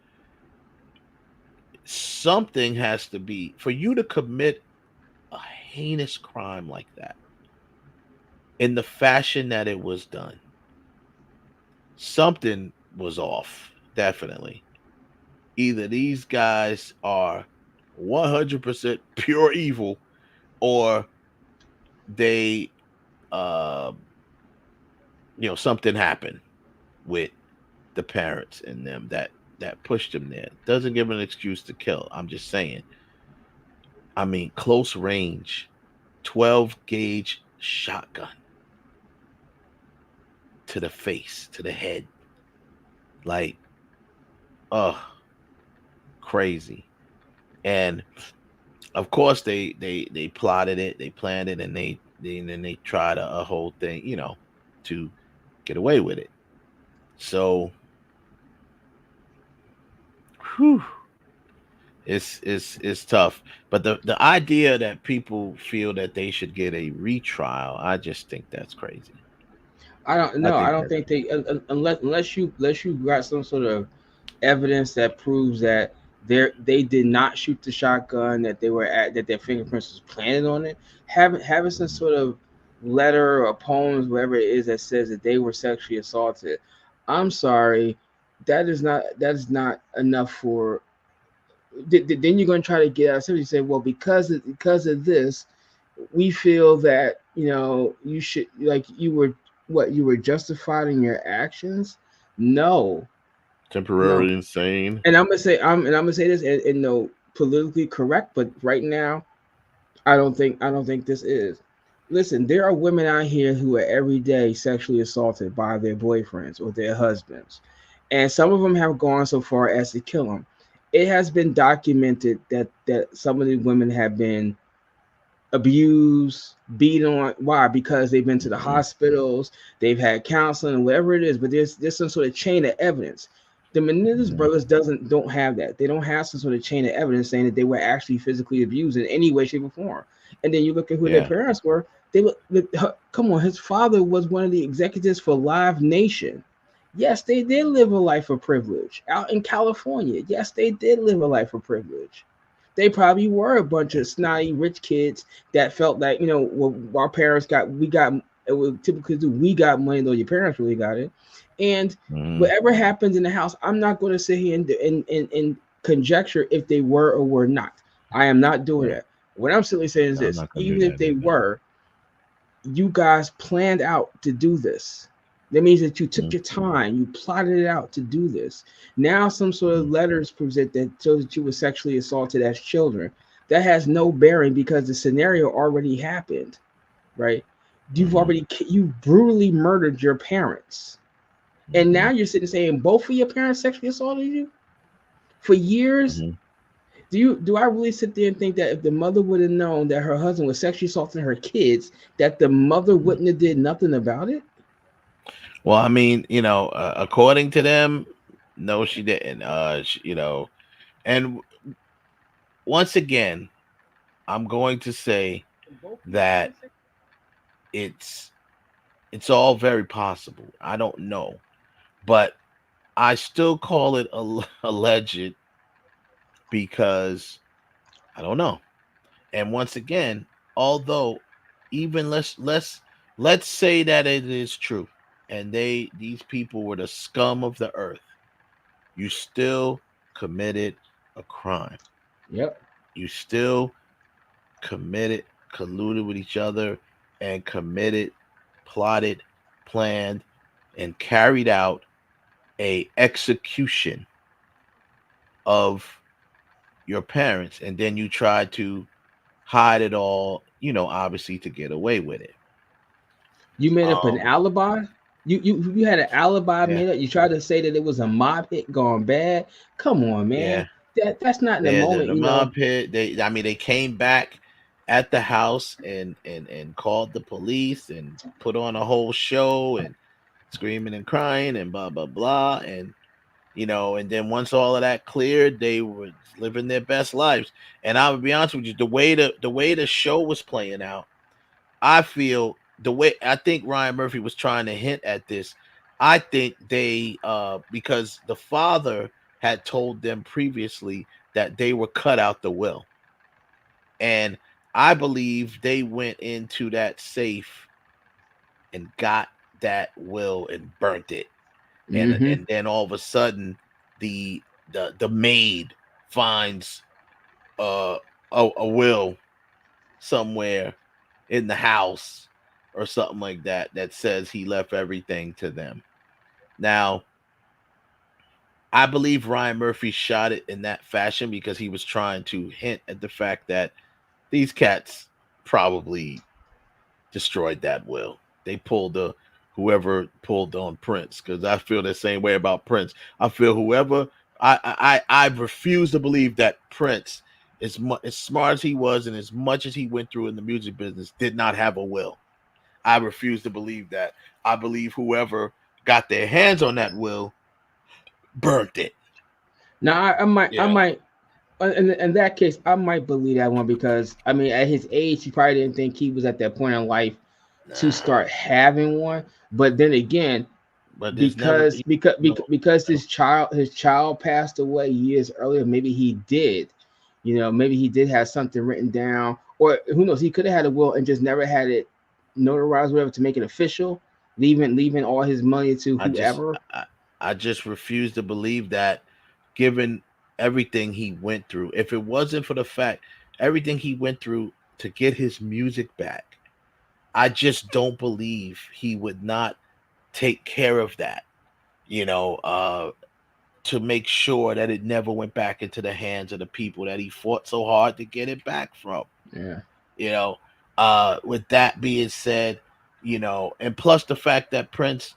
A: something has to be for you to commit a heinous crime like that in the fashion that it was done. Something was off, definitely. Either these guys are 100% pure evil, or they, uh, something happened with the parents and them that pushed them there. Doesn't give an excuse to kill. I'm just saying. I mean, close range, 12 gauge shotgun to the face, to the head. Like, crazy. And of course they plotted it, they planned it, and then they tried a whole thing, to get away with it. So, whew, it's tough. But the idea that people feel that they should get a retrial, I just think that's crazy.
C: I don't think they unless you got some sort of evidence that proves that they did not shoot the shotgun, that their fingerprints was planted on it. Having some sort of letter or poems, whatever it is, that says that they were sexually assaulted. I'm sorry, that is not enough for. Then you're going to try to get out of something. You say, well, because of this, we feel that you should, like, you were justified in your actions. No.
A: Temporarily insane.
C: And I'm gonna say this and no, politically correct, but right now, I don't think this is. Listen, there are women out here who are every day sexually assaulted by their boyfriends or their husbands, and some of them have gone so far as to kill them. It has been documented that some of these women have been abused, beaten on. Why? Because they've been to the hospitals, they've had counseling, whatever it is. But there's some sort of chain of evidence. The Menendez brothers don't have that. They don't have some sort of chain of evidence saying that they were actually physically abused in any way, shape, or form. And then you look at who their parents were. Come on, his father was one of the executives for Live Nation. Yes, they did live a life of privilege out in California. Yes, they did live a life of privilege. They probably were a bunch of snotty rich kids that felt like, our parents we got money, though your parents really got it. And whatever happens in the house, I'm not going to sit here and conjecture if they were or were not. I am not doing that. What I'm simply saying is this: even if they were, you guys planned out to do this. That means that you took your time, you plotted it out to do this. Now some sort of letters present that shows that you were sexually assaulted as children. That has no bearing because the scenario already happened, right? You brutally murdered your parents. And now you're sitting saying both of your parents sexually assaulted you for years. Do I really sit there and think that if the mother would have known that her husband was sexually assaulting her kids, that the mother wouldn't have did nothing about it?
A: Well, I mean, according to them, no, she didn't. And once again, I'm going to say that it's all very possible. I don't know, but I still call it alleged because I don't know. And once again, although even let's say that it is true, and these people were the scum of the earth, you still committed a crime.
C: Yep.
A: You still colluded with each other and plotted, planned, and carried out a execution of your parents. And then you tried to hide it all, obviously to get away with it.
C: You made up an alibi? You had an alibi made up. You tried to say that it was a mob hit gone bad. Come on, man. That's not in the moment.
A: The mob hit. They came back at the house and called the police and put on a whole show and screaming and crying and blah blah blah. And and then once all of that cleared, they were living their best lives. And I would be honest with you, the way the show was playing out, I feel. I think Ryan Murphy was trying to hint at this. I think they because the father had told them previously that they were cut out the will. And I believe they went into that safe and got that will and burnt it. And then all of a sudden the maid finds a will somewhere in the house or something like that that says he left everything to them. Now, I believe Ryan Murphy shot it in that fashion because he was trying to hint at the fact that these cats probably destroyed that will. They pulled whoever pulled on Prince, because I feel the same way about Prince. I feel whoever I refuse to believe that Prince, as smart as he was and as much as he went through in the music business, did not have a will. I refuse to believe that. I believe whoever got their hands on that will burnt it.
C: Now I might in that case I might believe that one, because I mean at his age he probably didn't think he was at that point in life to start having one. But then again, because his child passed away years earlier, maybe he did. Maybe he did have something written down, or who knows, he could have had a will and just never had it notarized, whatever, to make it official, leaving all his money to whoever.
A: I just refuse to believe that, given everything he went through. If it wasn't for the fact everything he went through to get his music back, I just don't believe he would not take care of that, to make sure that it never went back into the hands of the people that he fought so hard to get it back from.
C: Yeah.
A: With that being said, and plus the fact that Prince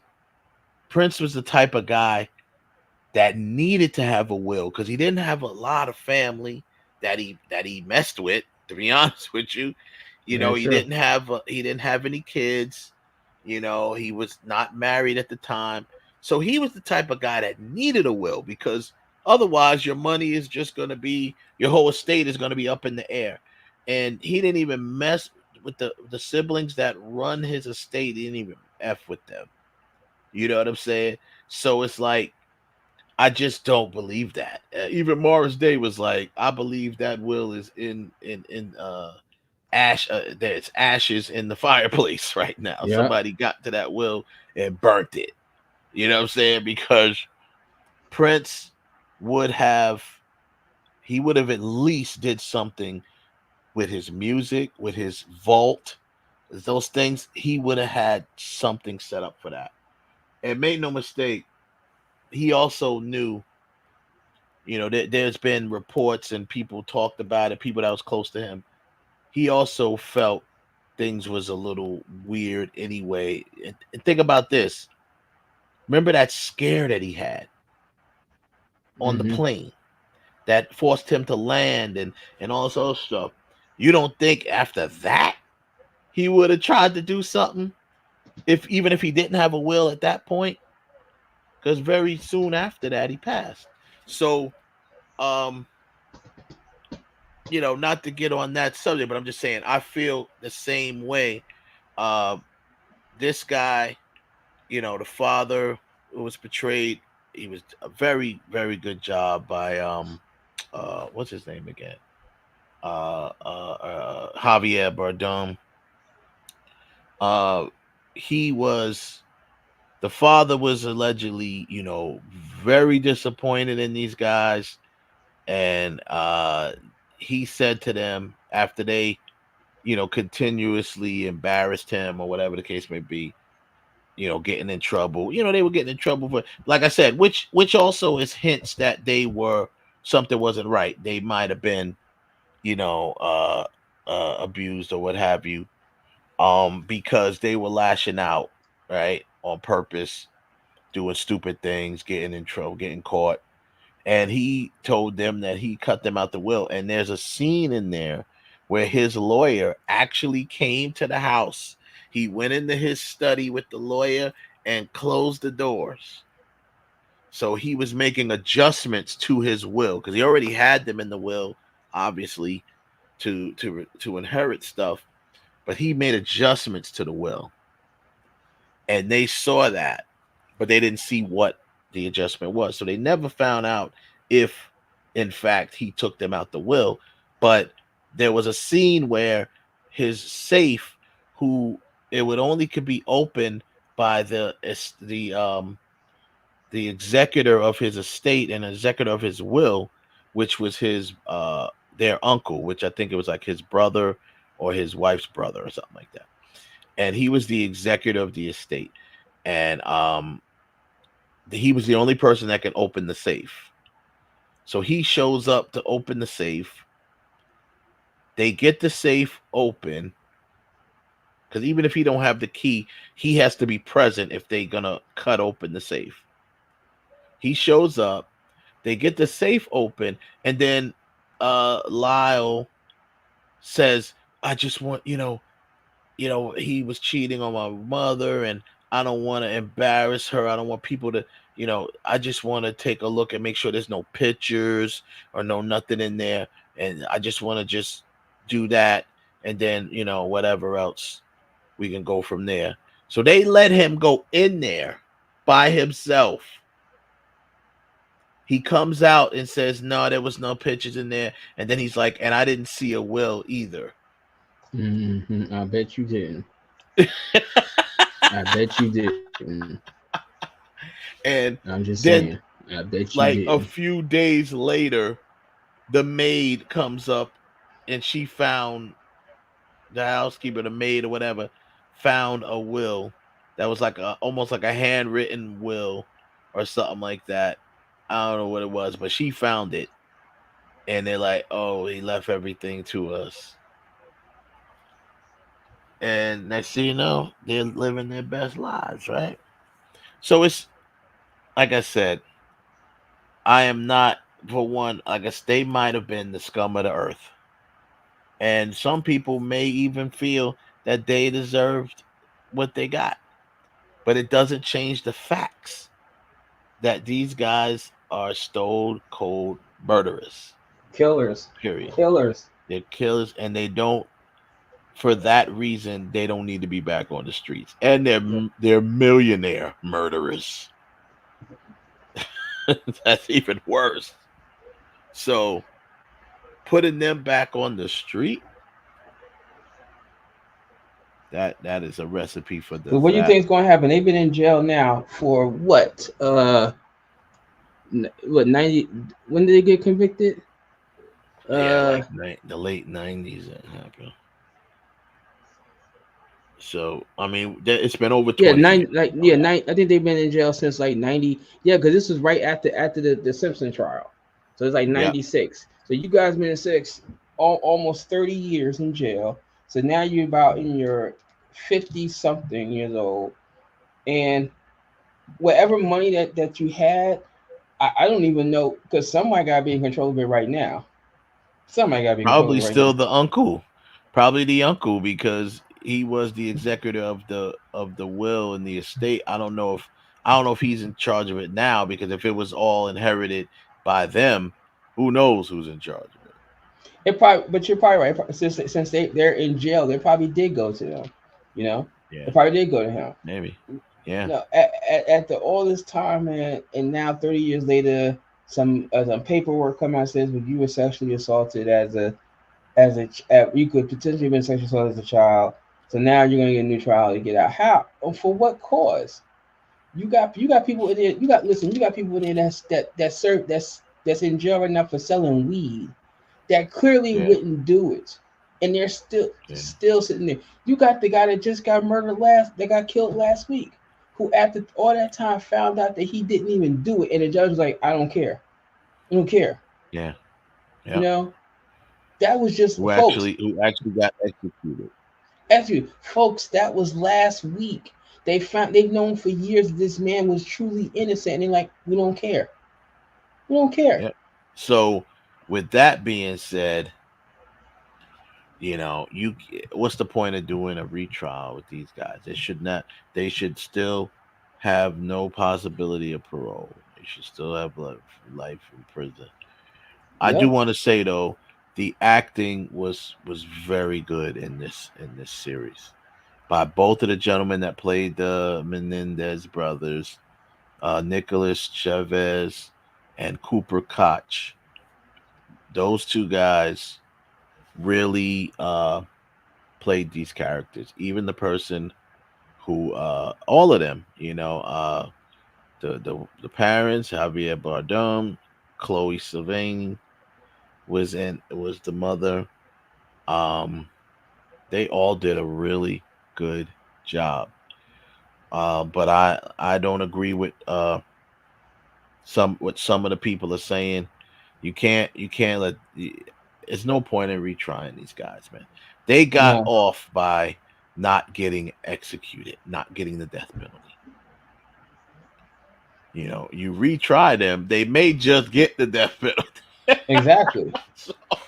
A: was the type of guy that needed to have a will, because he didn't have a lot of family that he messed with, to be honest with you. He didn't have any kids. He was not married at the time. So he was the type of guy that needed a will, because otherwise your money is just going to be, your whole estate is going to be up in the air. And he didn't even mess with the siblings that run his estate. He didn't even F with them. You know what I'm saying? So it's like, I just don't believe that. Even Morris Day was like, I believe that will is in ash. There's ashes in the fireplace right now.
C: Yeah.
A: Somebody got to that will and burnt it. You know what I'm saying? Because Prince would have at least did something with his music, with his vault, those things. He would have had something set up for that. And make no mistake, he also knew, there's been reports and people talked about it, people that was close to him. He also felt things was a little weird anyway. And think about this. Remember that scare that he had on the plane that forced him to land and all this other stuff. You don't think after that he would have tried to do something, even if he didn't have a will at that point? Because very soon after that he passed. So, not to get on that subject, but I'm just saying I feel the same way. This guy, the father who was portrayed, he was a very, very good job by what's his name again? Javier Bardem. The father was allegedly, very disappointed in these guys. And he said to them, after they, continuously embarrassed him or whatever the case may be, getting in trouble. They were getting in trouble for, like I said, which also is hints that something wasn't right. They might have been, abused or what have you, because they were lashing out, right, on purpose, doing stupid things, getting in trouble, getting caught. And he told them that he cut them out the will. And there's a scene in there where his lawyer actually came to the house. He went into his study with the lawyer and closed the doors. So he was making adjustments to his will, because he already had them in the will, obviously, to inherit stuff. But he made adjustments to the will. And they saw that, but they didn't see what the adjustment was. So they never found out if in fact he took them out the will. But there was a scene where his safe, who it would only could be opened by the executor of his estate and executor of his will, which was his their uncle, which I think it was like his brother or his wife's brother or something like that. And he was the executor of the estate, and he was the only person that could open the safe. So he shows up to open the safe. They get the safe open, because even if he don't have the key, he has to be present if they're gonna cut open the safe. He shows up, they get the safe open, and then Lyle says, I just want, he was cheating on my mother, and I don't want to embarrass her. I don't want people to, I just want to take a look and make sure there's no pictures or nothing in there. And I just want to just do that. And then, whatever else, we can go from there. So they let him go in there by himself. He comes out and says, no, there was no pictures in there. And then he's like, and I didn't see a will either.
C: Mm-hmm. I bet you didn't. I bet you didn't.
A: And
C: I'm just
A: then,
C: saying, I bet you
A: like
C: didn't.
A: a few days later, the maid comes up and she found, the housekeeper, the maid or whatever, found a will that was like almost like a handwritten will or something like that. I don't know what it was, but she found it. And they're like, oh, he left everything to us. And next thing you know, they're living their best lives, right? So it's, like I said, I am not, for one, I guess they might have been the scum of the earth. And some people may even feel that they deserved what they got. But it doesn't change the facts that these guys are stone cold murderers.
C: Killers.
A: Period.
C: Killers.
A: They're killers, and they don't, for that reason, they don't need to be back on the streets. And they're millionaire murderers. That's even worse. So putting them back on the street, that is a recipe for the.
C: But what do you think is going to happen? They've been in jail now for what? What 90? When did they get convicted?
A: Like the late 90s that happened. So I mean, it's been over 20 years.
C: I think they've been in jail since like 90. Yeah, because this was right after the Simpson trial. So it's like 96. So you guys been in almost 30 years in jail. So now you're about in your 50-something years old, and whatever money that you had, I don't even know, because somebody got to be in control of it right now. Somebody got to be
A: probably
C: right
A: still
C: now.
A: the uncle, because he was the executor of the will and the estate. I don't know if he's in charge of it now, because if it was all inherited by them, who knows who's in charge of it.
C: But you're probably right. Since they're in jail, they probably did go to them.
A: Yeah.
C: They probably did go to him.
A: Maybe. Yeah.
C: No, after all this time, and now 30 years later, some paperwork come out and says, well, you were sexually assaulted you could potentially have been sexually assaulted as a child. So now you're gonna get a new trial to get out. How? For what cause? You got people in there. You got people in there that's in jail right now for selling weed, that clearly wouldn't do it, and they're still sitting there. You got the guy that just got got killed last week, who after all that time found out that he didn't even do it, and the judge was like, I don't care.
A: Yeah.
C: That was just
A: who actually got executed.
C: Actually, folks, that was last week. They've known for years this man was truly innocent, and they're like, we don't care. We don't care.
A: Yep. So with that being said, what's the point of doing a retrial with these guys? They should still have no possibility of parole. They should still have life in prison. I do want to say though, the acting was very good in this series by both of the gentlemen that played the Menendez brothers, Nicholas Chavez and Cooper Koch. Those two guys really played these characters. Even the person who, all of them, the parents, Javier Bardem, Chloe Sevigny was the mother. They all did a really good job. But I don't agree with some of the people are saying. You can't let. There's no point in retrying these guys, man. They got off by not getting executed, not getting the death penalty. You retry them, they may just get the death penalty.
C: Exactly.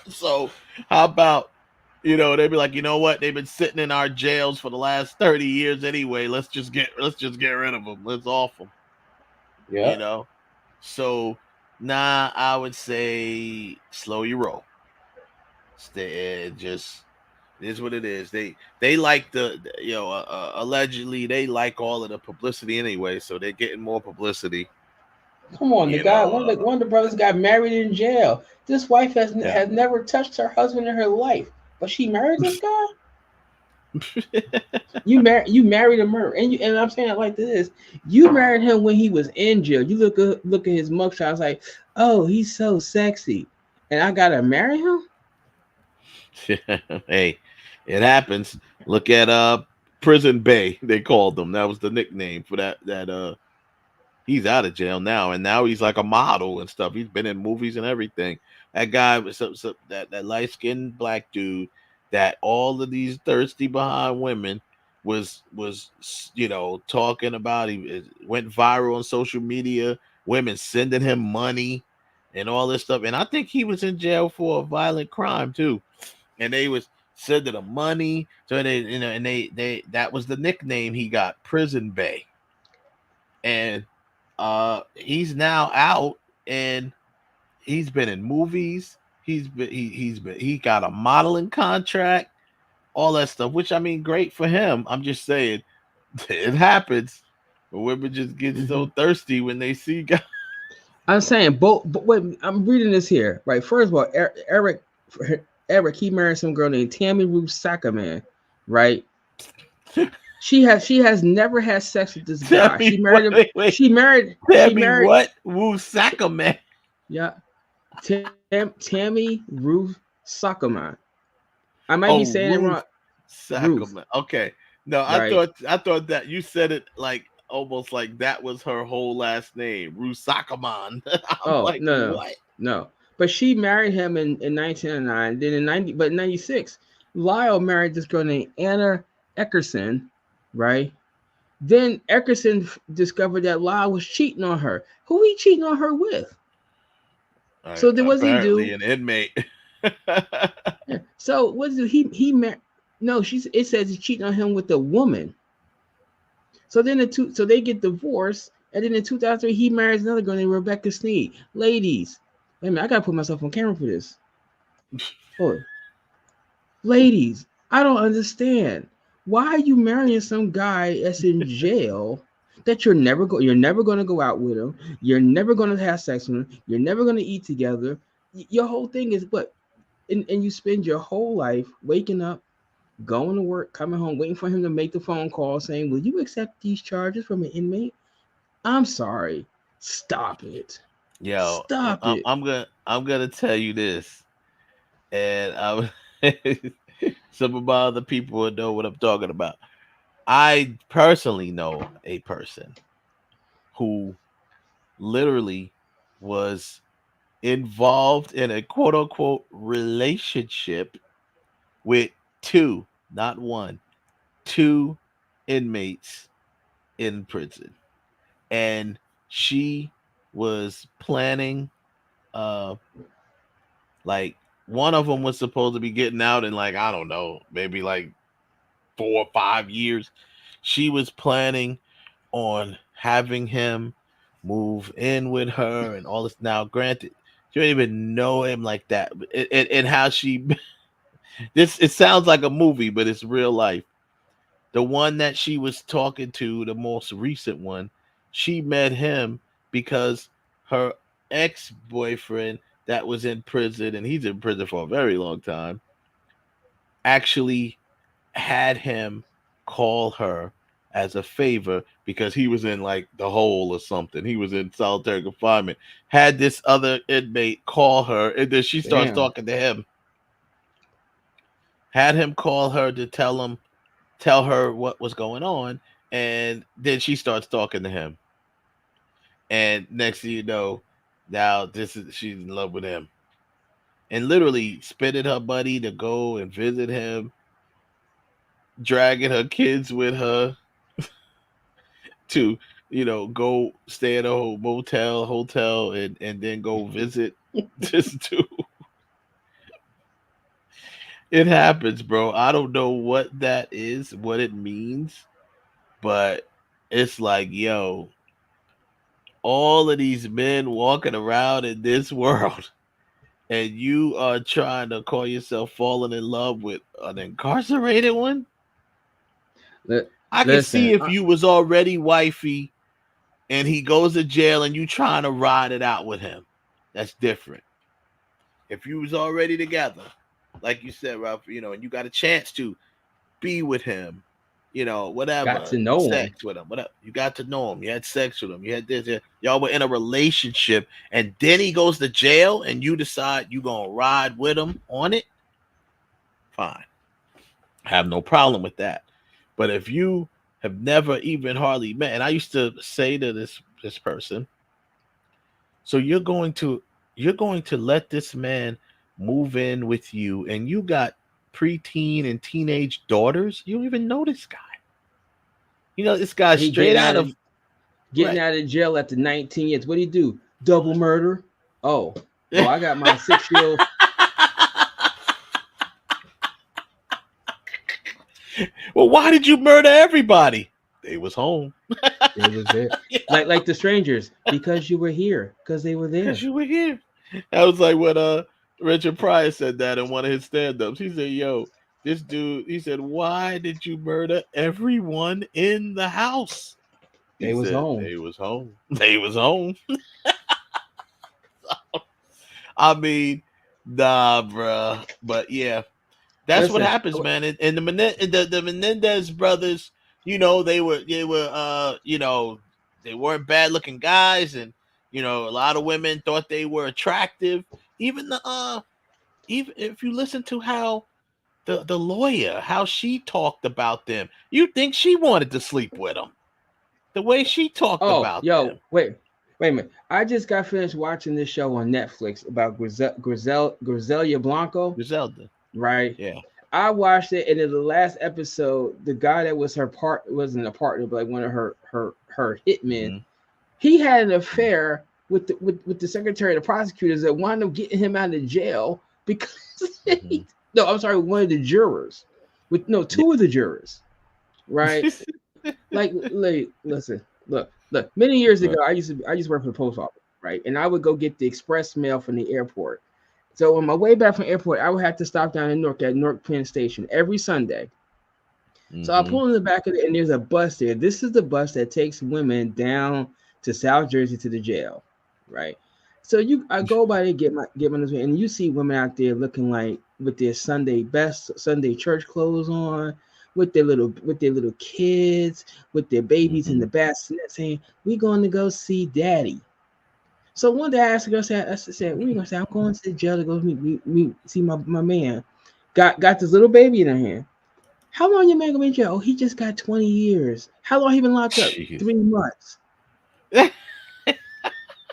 A: So how about, they'd be like, you know what? They've been sitting in our jails for the last 30 years anyway. Let's just get rid of them. Let's off them.
C: Yeah.
A: So I would say slow your roll. It just is what it is. They like allegedly they like all of the publicity anyway, so they're getting more publicity.
C: Come on, the guy, one of the brothers got married in jail. This wife has never touched her husband in her life, but she married this guy. You married a murderer, and I'm saying it like this: you married him when he was in jail. You look at his mugshot. I was like, oh, he's so sexy, and I gotta marry him.
A: Hey, it happens. Look at Prison Bay. They called them. That was the nickname for that. He's out of jail now, and now he's like a model and stuff. He's been in movies and everything. That guy was that light-skinned black dude that all of these thirsty behind women was talking about. He went viral on social media. Women sending him money and all this stuff. And I think he was in jail for a violent crime too. And they was sending him money. So they that was the nickname he got, Prison Bay. And he's now out and he's been in movies. He got a modeling contract, all that stuff, which I mean, great for him. I'm just saying it happens. But women just get so thirsty when they see guys.
C: I'm saying both, but wait, I'm reading this here, right? First of all, Eric, he married some girl named Tammy Ruth Sackerman, right? She has never had sex with this guy. She married him. She married
A: what? Ruth Sackerman.
C: Yeah. Tammy Ruth Sackerman. I might be saying it wrong.
A: Sackerman. Okay. No, right. I thought that you said it like almost like that was her whole last name, Ruth Sackerman.
C: No. But she married him in 1909. Then in 96, Lyle married this girl named Anna Eckerson, right? Then Eckerson discovered that Lyle was cheating on her. Who he cheating on her with? So then what does he do?
A: An inmate.
C: So what does he married? No, it says he's cheating on him with a woman. So then so they get divorced, and then in 2003 he marries another girl named Rebecca Sneed. Ladies, wait a minute, I gotta put myself on camera for this. Ladies, I don't understand. Why are you marrying some guy that's in jail that you're never going to go out with him, you're never going to have sex with him, you're never going to eat together? Your whole thing is what? And you spend your whole life waking up, going to work, coming home, waiting for him to make the phone call saying, will you accept these charges from an inmate? I'm sorry. Stop it.
A: Yo,
C: stop it.
A: I'm gonna tell you this, and some of my other people will know what I'm talking about. I personally know a person who literally was involved in a quote unquote relationship with two, not one, two inmates in prison. And she was planning, like one of them was supposed to be getting out in like, I don't know, maybe like 4 or 5 years. She was planning on having him move in with her and all this. Now, granted, you don't even know him like that. And how she, it sounds like a movie, but it's real life. The one that she was talking to, the most recent one, she met him because her ex-boyfriend that was in prison, and he's in prison for a very long time, actually had him call her as a favor because he was in like the hole or something. He was in solitary confinement. Had this other inmate call her, and then she starts
C: Damn.
A: talking to him. Had him call her to tell her what was going on, and then she starts talking to him. And next thing you know, now she's in love with him. And literally spitted her buddy to go and visit him, dragging her kids with her to, go stay at a hotel, and then go visit this dude. It happens, bro. I don't know what that is, what it means, but it's like, yo, all of these men walking around in this world, and you are trying to call yourself falling in love with an incarcerated one? I can see if you was already wifey and he goes to jail and you trying to ride it out with him. That's different. If you was already together, like you said, Ralph, and you got a chance to be with him, whatever.
C: Got to know
A: sex
C: him.
A: with him, whatever. You got to know him. You had sex with him. You had this. Y'all were in a relationship, and then he goes to jail, and you decide you gonna ride with him on it. Fine, I have no problem with that. But if you have never even hardly met, and I used to say to this person, so you're going to let this man move in with you, and you got preteen and teenage daughters. You don't even know this guy. This guy's straight out of
C: jail at the 19 years. What do you do? Double murder? Oh, I got my 6-year-old.
A: Well, why did you murder everybody? They was home.
C: They was there. Like the strangers, because you were here, because they were there.
A: Because you were here. That was like what Richard Pryor said that in one of his stand-ups. He said, yo, this dude, he said, why did you murder everyone in the house?
C: They was home.
A: They was home. They was home. I mean, nah, bruh. But yeah, that's what happens, man. And the Menendez brothers, they weren't bad looking guys, and a lot of women thought they were attractive. Even if you listen to how the lawyer, how she talked about them, you think she wanted to sleep with them. The way she talked about them.
C: Wait a minute. I just got finished watching this show on Netflix about Griselda Blanco.
A: Griselda.
C: Right?
A: Yeah.
C: I watched it, and in the last episode, the guy that was wasn't a partner, but like one of her hitmen, he had an affair with the secretary of the prosecutors that wound up getting him out of jail because one of the jurors. Two of the jurors. Right? Listen, look. Many years ago, I used to work for the post office, right? And I would go get the express mail from the airport. So on my way back from the airport, I would have to stop down in Newark at Newark Penn Station every Sunday. So I pull in the back of it, and there's a bus there. This is the bus that takes women down to South Jersey to the jail, right? So I go by there, get my and you see women out there looking like with their Sunday church clothes on, with their little kids, with their babies in the bassinet, saying, "We're going to go see Daddy." So one day I asked the girl, I said, "What are you gonna say?" "I'm going to the jail to go see my man." Got this little baby in her hand. "How long your man gonna be in jail?" "Oh, he just got 20 years. "How long he been locked up?"
A: Jeez.
C: 3 months. "And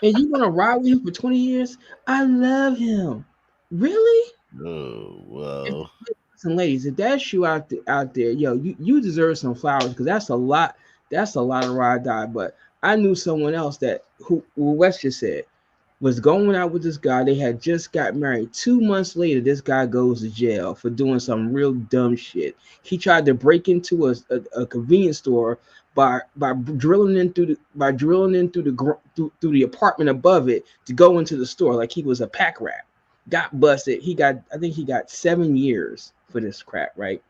C: you gonna ride with him for 20 years? I love him." "Really?"
A: Oh, well.
C: Listen, ladies, if that's you out there, yo, you deserve some flowers, because that's a lot of ride die. But I knew someone else that who Wes just said was going out with this guy. They had just got married. 2 months later, this guy goes to jail for doing some real dumb shit. He tried to break into a convenience store by drilling in through the apartment above it to go into the store like he was a pack rat. Got busted. I think he got 7 years for this crap, right?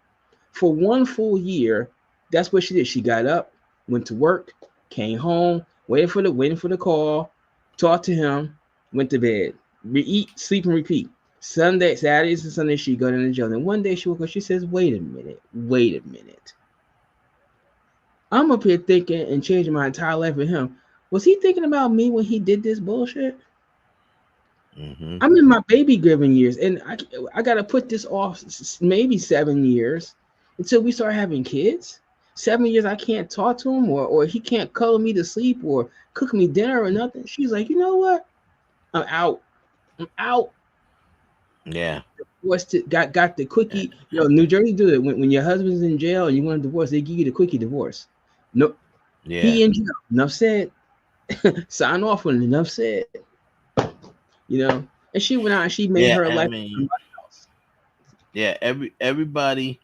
C: For 1 full year, that's what she did. She got up, went to work, came home, waiting for the call, talked to him, went to bed, eat, sleep, and repeat. Sunday, Saturdays and Sundays, she go down to jail. And one day she woke up, she says, wait a minute. I'm up here thinking and changing my entire life with him. Was he thinking about me when he did this bullshit? I'm in my baby giving years, and I got to put this off maybe 7 years until we start having kids. 7 years I can't talk to him, or he can't cuddle me to sleep or cook me dinner or nothing. She's like, you know what? I'm out.
A: Yeah.
C: Got the quickie. New Jersey do it. When your husband's in jail and you want a divorce, they give you the quickie divorce. No.
A: Yeah.
C: He in jail. Enough said. Sign off on it. Enough said. And she went out and she made her life.
A: Yeah, everybody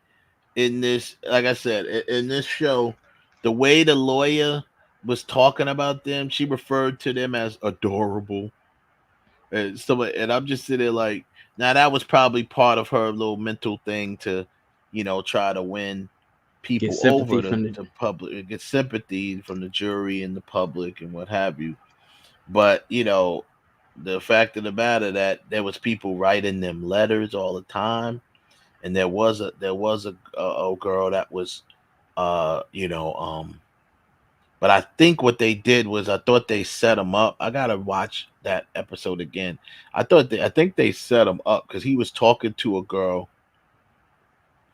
A: in this, like I said, in this show, the way the lawyer was talking about them, she referred to them as adorable. And I'm just sitting there like, now that was probably part of her little mental thing to, try to win people over the public, get sympathy from the jury and the public and what have you. But, the fact of the matter that there was people writing them letters all the time, and there was a girl that was, but I think what they did was I thought they set him up. I gotta watch that episode again. I think they set him up because he was talking to a girl,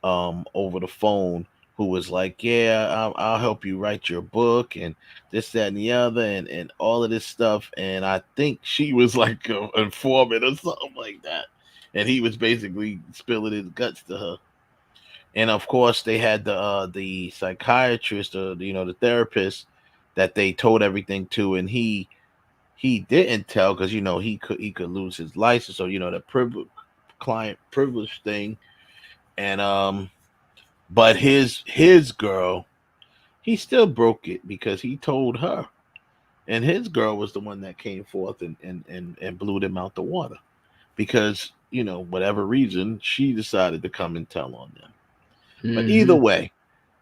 A: over the phone, who was like, yeah, I'll help you write your book and this, that, and the other, and all of this stuff. And I think she was like an informant or something like that. And he was basically spilling his guts to her. And of course, they had the psychiatrist, or the therapist that they told everything to, and he didn't tell because he could lose his license, or the client privilege thing. And but his girl, he still broke it because he told her, and his girl was the one that came forth and blew them out the water because whatever reason she decided to come and tell on them. But either way,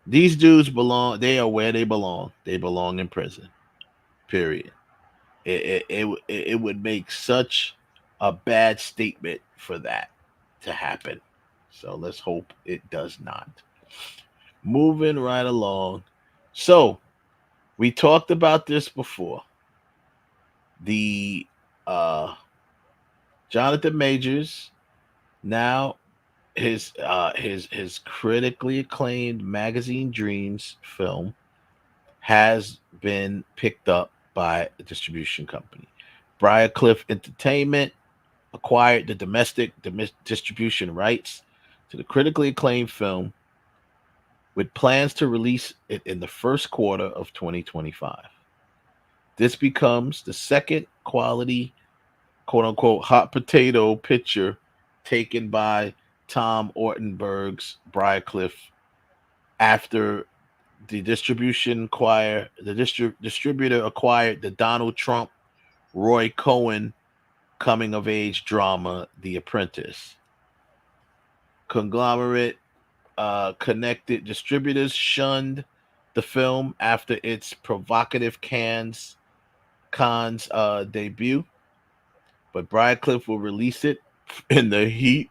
A: these dudes they are where they belong. They belong in prison. Period. It would make such a bad statement for that to happen. So let's hope it does not. Moving right along. So we talked about this before. The Jonathan Majors, now his critically acclaimed Magazine Dreams film has been picked up by a distribution company. Briarcliff Entertainment acquired the domestic distribution rights to the critically acclaimed film, with plans to release it in the first quarter of 2025. This becomes the second quality, quote-unquote, hot potato picture taken by Tom Ortenberg's Briarcliff after the distributor acquired the Donald Trump, Roy Cohen coming-of-age drama, The Apprentice. Conglomerate connected distributors shunned the film after its provocative Cannes debut, but Briarcliff will release it in the heat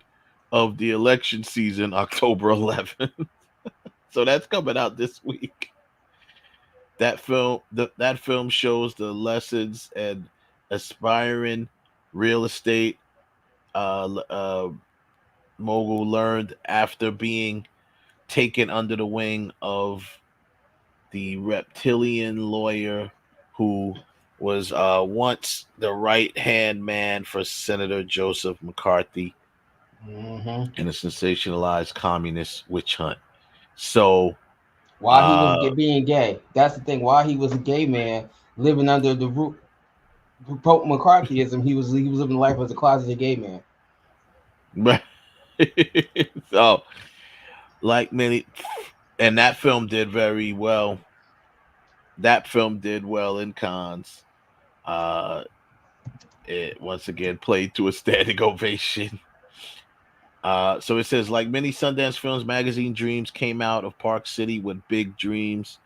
A: of the election season, October 11th. So that's coming out this week. That film shows the lessons an aspiring real estate mogul learned after being taken under the wing of the reptilian lawyer who was once the right-hand man for Senator Joseph McCarthy in a sensationalized communist witch hunt. So
C: while he was being gay, that's the thing. While he was a gay man living under the roof, Pope McCarthyism, he was living life as a closeted gay man.
A: So, like many, and that film did very well. That film did well in Cannes. It once again played to a standing ovation. So it says, like many Sundance films, Magazine Dreams came out of Park City with big dreams.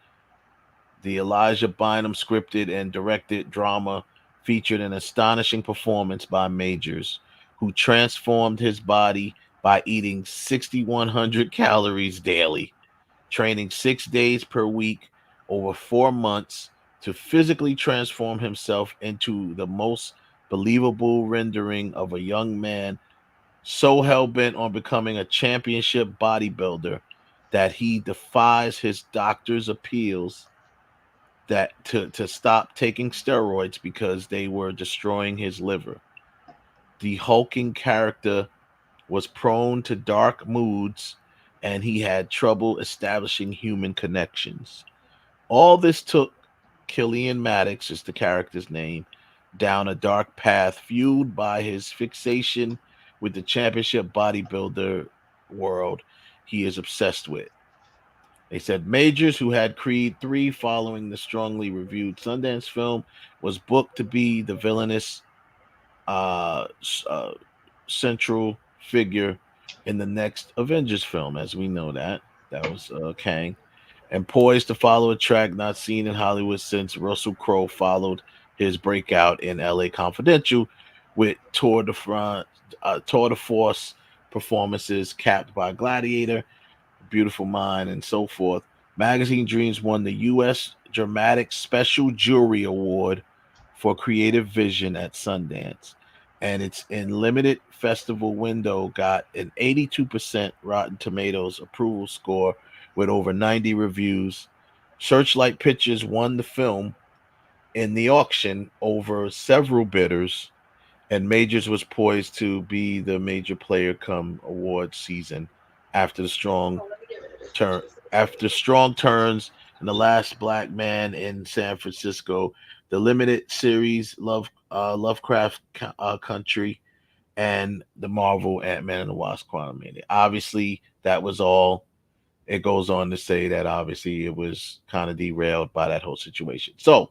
A: The Elijah Bynum scripted and directed drama featured an astonishing performance by Majors, who transformed his body by eating 6,100 calories daily, training 6 days per week over 4 months to physically transform himself into the most believable rendering of a young man so hell-bent on becoming a championship bodybuilder that he defies his doctor's appeals that to stop taking steroids because they were destroying his liver. The hulking character was prone to dark moods, and he had trouble establishing human connections. All this took Killian Maddox, is the character's name, down a dark path fueled by his fixation with the championship bodybuilder world he is obsessed with. They said Majors, who had Creed 3 following the strongly reviewed Sundance film, was booked to be the villainous central figure in the next Avengers film, as we know that was Kang, and poised to follow a track not seen in Hollywood since Russell Crowe followed his breakout in LA Confidential with Tour de Force performances capped by Gladiator, Beautiful Mind, and so forth. Magazine Dreams won the U.S. Dramatic Special Jury Award for Creative Vision at Sundance, and its in limited festival window got an 82% Rotten Tomatoes approval score with over 90 reviews. Searchlight Pictures won the film in the auction over several bidders, and Majors was poised to be the major player come award season after strong turns in The Last Black Man in San Francisco, the limited series Lovecraft Country, and the Marvel Ant-Man and the Wasp Quantumania. Obviously, that was all. It goes on to say that obviously it was kind of derailed by that whole situation. So,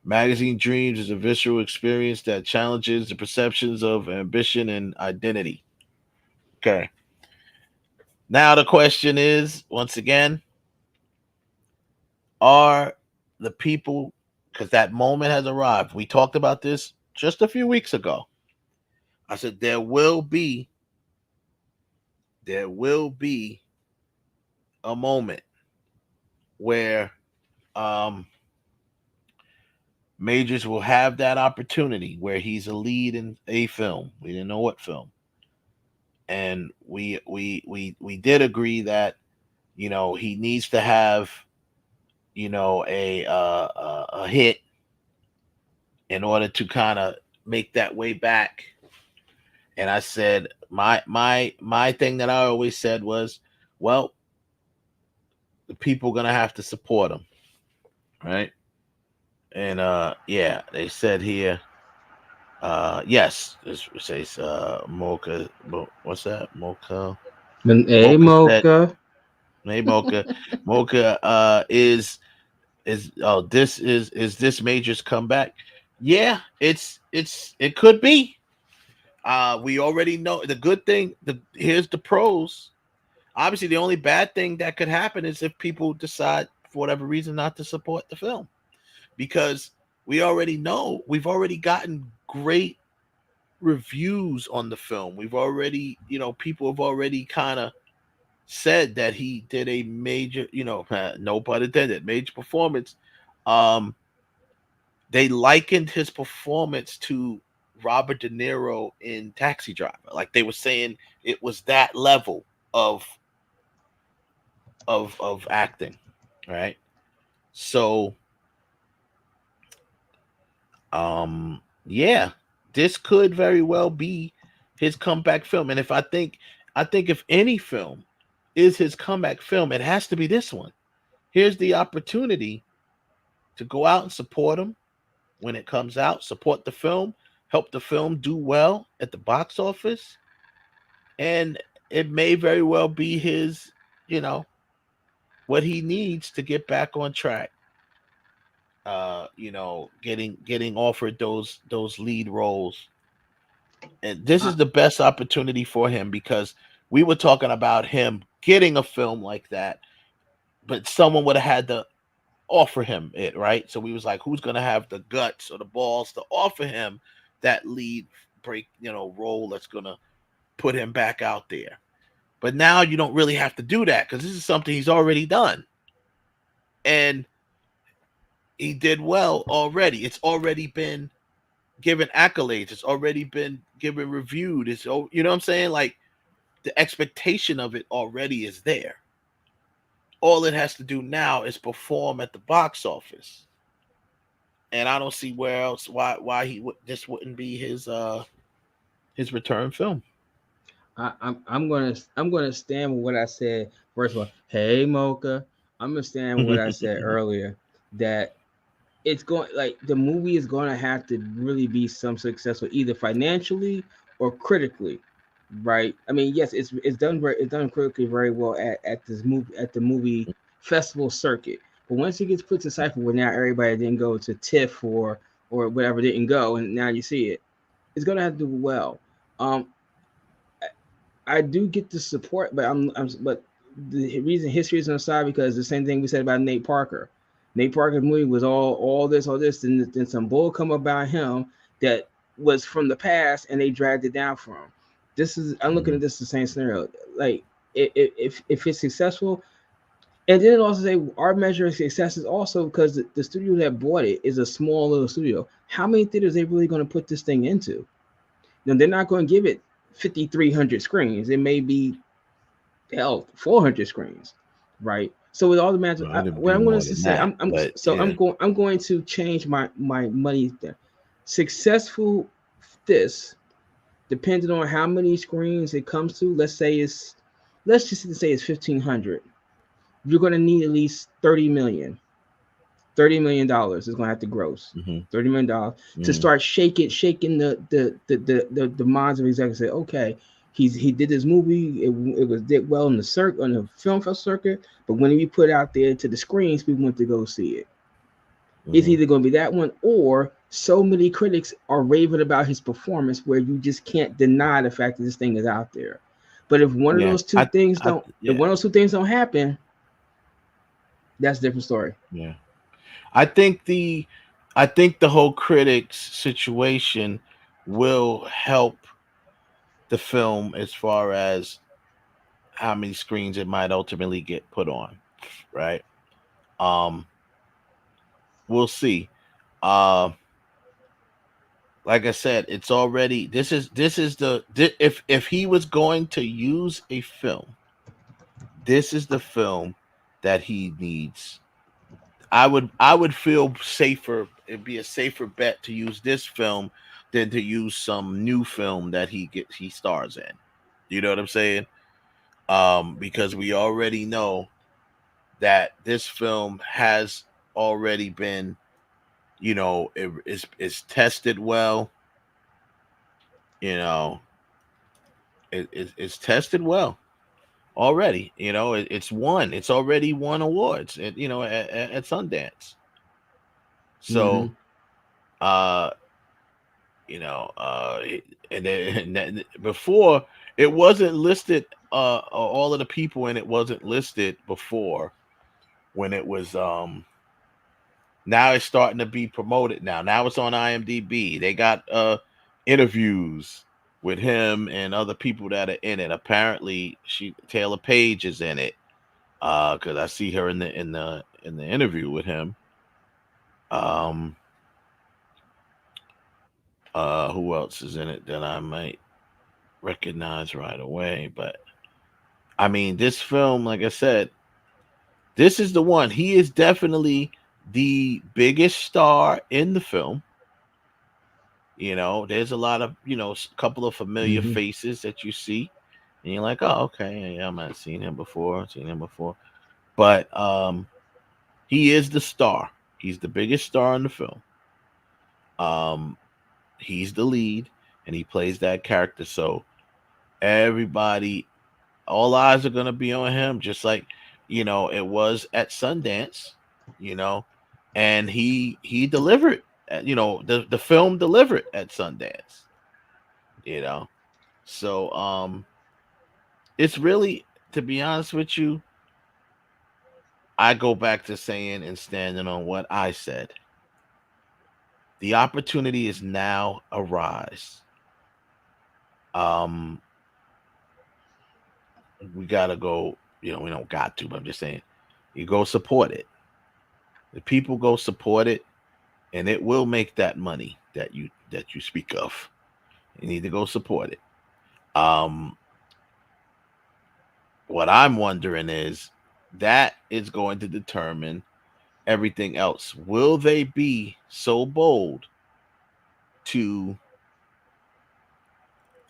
A: Magazine Dreams is a visceral experience that challenges the perceptions of ambition and identity. Okay. Now the question is, once again, are the people, because that moment has arrived. We talked about this just a few weeks ago. I said there will be a moment where Majors will have that opportunity where he's a lead in a film. We didn't know what film. And we did agree that, he needs to have, a hit in order to kind of make that way back. And I said, my thing that I always said was, well, the people are going to have to support him. Right. And they said here, yes, this says Mocha. What's that? Mocha.
C: Hey, Mocha.
A: Hey, Mocha. Mocha is this Majors comeback? Yeah, it could be. We already know the good thing. Here's the pros. Obviously, the only bad thing that could happen is if people decide for whatever reason not to support the film, because we already know we've already gotten great reviews on the film. We've already, people have already kind of said that he did a major, no pun intended, major performance. They likened his performance to Robert De Niro in Taxi Driver. Like they were saying it was that level of acting, right? So this could very well be his comeback film. And if I think if any film is his comeback film, it has to be this one. Here's the opportunity to go out and support him when it comes out, support the film, help the film do well at the box office. And it may very well be his, what he needs to get back on track. Getting offered those lead roles. And this is the best opportunity for him, because we were talking about him getting a film like that, but someone would have had to offer him it, right? So we was like, who's gonna have the guts or the balls to offer him that lead role that's gonna put him back out there? But now you don't really have to do that because this is something he's already done, and he did well already. It's already been given accolades. It's already been given reviewed. It's, you know what I'm saying? Like, the expectation of it already is there. All it has to do now is perform at the box office, and I don't see where else why this wouldn't be his return film.
C: I'm gonna stand with what I said. First of all, hey Mocha, I'm gonna stand with what I said earlier, that it's going, like, the movie is going to have to really be some successful, either financially or critically, right? I mean, yes, it's done critically very well at the movie festival circuit, but once it gets put to cypher, where now everybody didn't go to TIFF or whatever didn't go, and now you see it, it's going to have to do well. I do get the support, but but the reason history is on the side, because the same thing we said about Nate Parker. Nate Parker's movie was all this, and then some bull come about him that was from the past, and they dragged it down for him. I'm looking at this the same scenario. Like, if it's successful, and then also say our measure of success is also because the studio that bought it is a small little studio. How many theaters are they really going to put this thing into? Now, they're not going to give it 5,300 screens. It may be 400 screens, right? So with all the matches, what I'm going to say, I'm going to change my money there. Successful, this, depending on how many screens it comes to. Let's just say it's 1,500. You're going to need at least $30 million is going to have to gross. $30 million to start shaking the minds of executives. Say, okay, he did this movie. It did well on the film festival circuit, but when we put it out there to the screens, people went to go see it. It's either going to be that one, or so many critics are raving about his performance where you just can't deny the fact that this thing is out there. But if one of those two things don't happen, that's a different story.
A: Yeah. I think the whole critics situation will help the film as far as how many screens it might ultimately get put on, right? We'll see. Like I said, it's already if he was going to use a film, this is the film that he needs. I would feel safer. It'd be a safer bet to use this film than to use some new film that he stars in. You know what I'm saying? Because we already know that this film has already been, it's tested well. It's tested well already. It's already won awards at Sundance. So and then before, it wasn't listed, all of the people in it wasn't listed before, when it was now it's starting to be promoted. Now it's on IMDb. They got interviews with him and other people that are in it. Apparently Taylor Page is in it, because I see her in the interview with him. Who else is in it that I might recognize right away? But I mean, this film, like I said, this is the one. He is definitely the biggest star in the film. There's a lot of, a couple of familiar faces that you see, and you're like, oh, okay, yeah, I might have seen him before. But he is the star. He's the biggest star in the film. He's the lead, and he plays that character. So everybody, all eyes are gonna be on him, just like it was at Sundance, and he delivered. The film delivered at Sundance. So it's really, to be honest with you, I go back to saying and standing on what I said. The opportunity is now arise. We gotta go. We don't got to, but I'm just saying, you go support it. The people go support it, and it will make that money that you speak of. You need to go support it. What I'm wondering is that is going to determine everything else. Will they be so bold to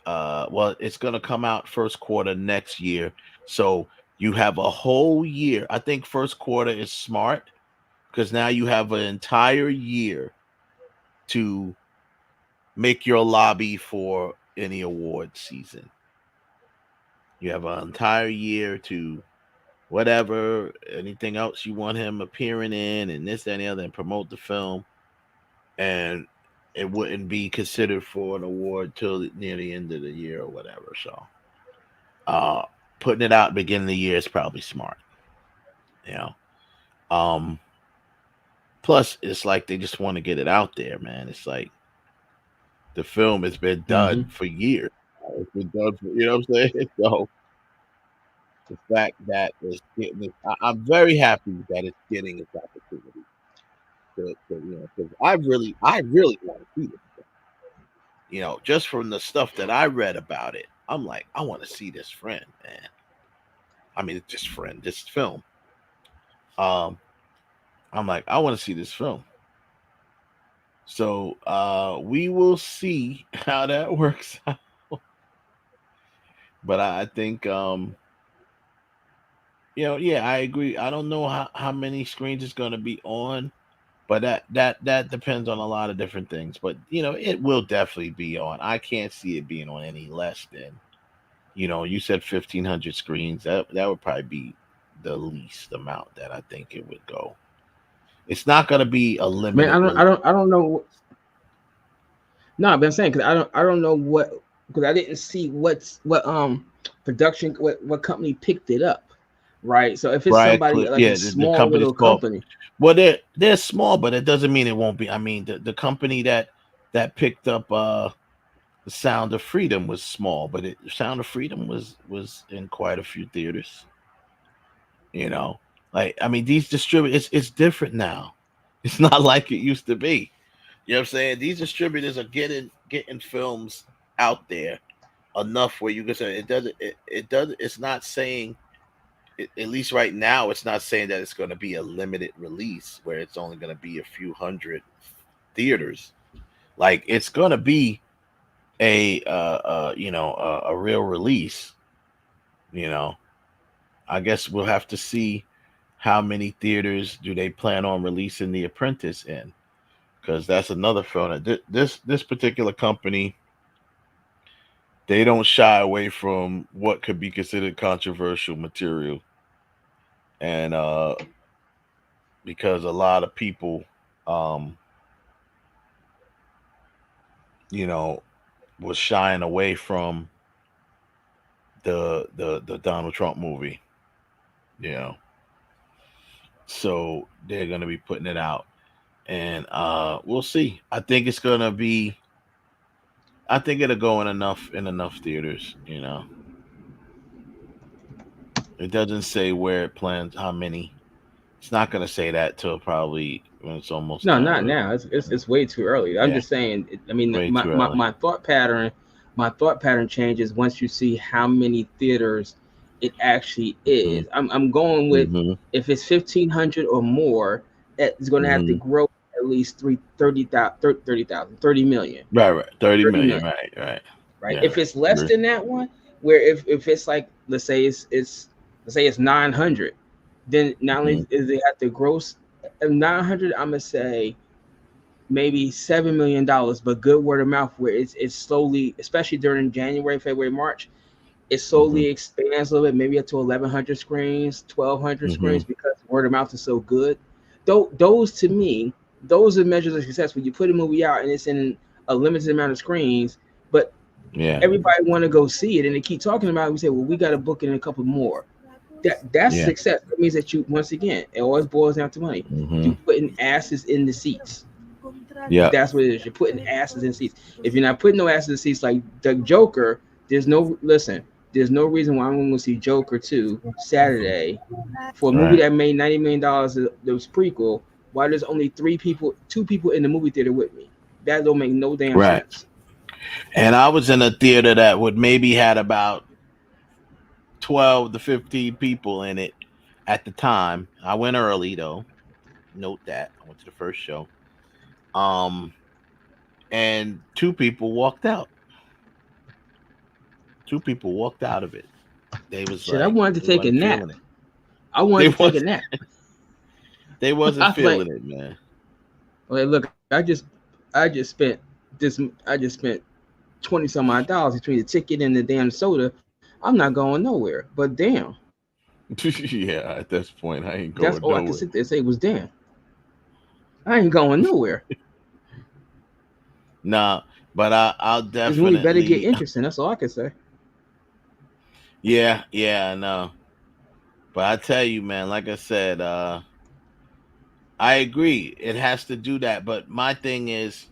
A: well, it's going to come out first quarter next year, so you have a whole year. I think first quarter is smart because now you have an entire year to make your lobby for any award season. You have an entire year to whatever, anything else you want him appearing in, and this, that, and the other, and promote the film. And it wouldn't be considered for an award till near the end of the year or whatever. So putting it out at the beginning of the year is probably smart. Plus, it's like they just want to get it out there, man. It's like the film has been done for years. It's been done for, you know what I'm saying? So the fact that it's getting it, I'm very happy that it's getting its opportunity. Because I really want to see this. Just from the stuff that I read about it, I'm like, I want to see this friend, man. I mean, this film. I'm like, I want to see this film. So we will see how that works out. But I think, I agree. I don't know how many screens it's going to be on, but that depends on a lot of different things. But it will definitely be on. I can't see it being on any less than, you said 1,500 screens. That would probably be the least amount that I think it would go. It's not going to be a limit.
C: Man, I don't know. No, but I'm saying because I don't know what, because I didn't see what production, what company picked it up, right? So if it's somebody like a small little company,
A: well, they're small, but it doesn't mean it won't be. I mean, the company that picked up The Sound of Freedom was small, but Sound of Freedom was in quite a few theaters. Like, I mean, these distributors, it's different now. It's not like it used to be. You know what I'm saying? These distributors are getting films out there enough where you can say it's not saying, at least right now, it's not saying that it's going to be a limited release where it's only going to be a few hundred theaters. Like, it's going to be a real release. I guess we'll have to see how many theaters do they plan on releasing The Apprentice in, because that's another film. This particular company, they don't shy away from what could be considered controversial material, and because a lot of people, was shying away from the Donald Trump movie, so they're going to be putting it out, and we'll see. I think it'll go in enough theaters. It doesn't say where it plans, how many. It's not going to say that till probably when it's almost
C: not now. It's way too early. I'm just saying. I mean, my thought pattern changes once you see how many theaters it actually is. I'm going with if it's 1,500 or more, it's going to have to grow at least 30 million.
A: Right. 30 million. Right.
C: Yeah. If it's less than that one, where if it's like, let's say it's 900, then not only is they have to gross 900, I'm gonna say maybe $7 million, but good word of mouth where it's slowly, especially during January, February, March, it slowly expands a little bit, maybe up to 1,100 screens, 1,200 screens, because word of mouth is so good. Those to me, those are measures of success when you put a movie out and it's in a limited amount of screens, but everybody want to go see it and they keep talking about it. We say, well, we got to book in a couple more. That's
A: Yeah.
C: success. That means that you, once again, it always boils down to money. You putting asses in the seats.
A: Yeah.
C: That's what it is. You're putting asses in seats. If you're not putting no asses in seats like the Joker, there's no reason why I'm going to see Joker 2 Saturday for a movie that made $90 million. That was prequel. Why there's only two people in the movie theater with me? That don't make no damn sense.
A: And I was in a theater that would maybe had about 12 to 15 people in it at the time. I went early though. Note that I went to the first show. And 2 people walked out. 2 people walked out of it. They was
C: I wanted to take a nap. I wanted to take a nap.
A: They wasn't feeling it, man.
C: Well, look, I just spent 20 some odd dollars between the ticket and the damn soda. I'm not going nowhere. But damn.
A: Yeah, at this point, I ain't going
C: That's all
A: nowhere.
C: I can sit there and say was damn. I ain't going nowhere.
A: Nah, but I'll
C: This
A: definitely
C: movie better get interesting. That's all I can say.
A: Yeah, I know. But I tell you, man, like I said, I agree. It has to do that. But my thing is,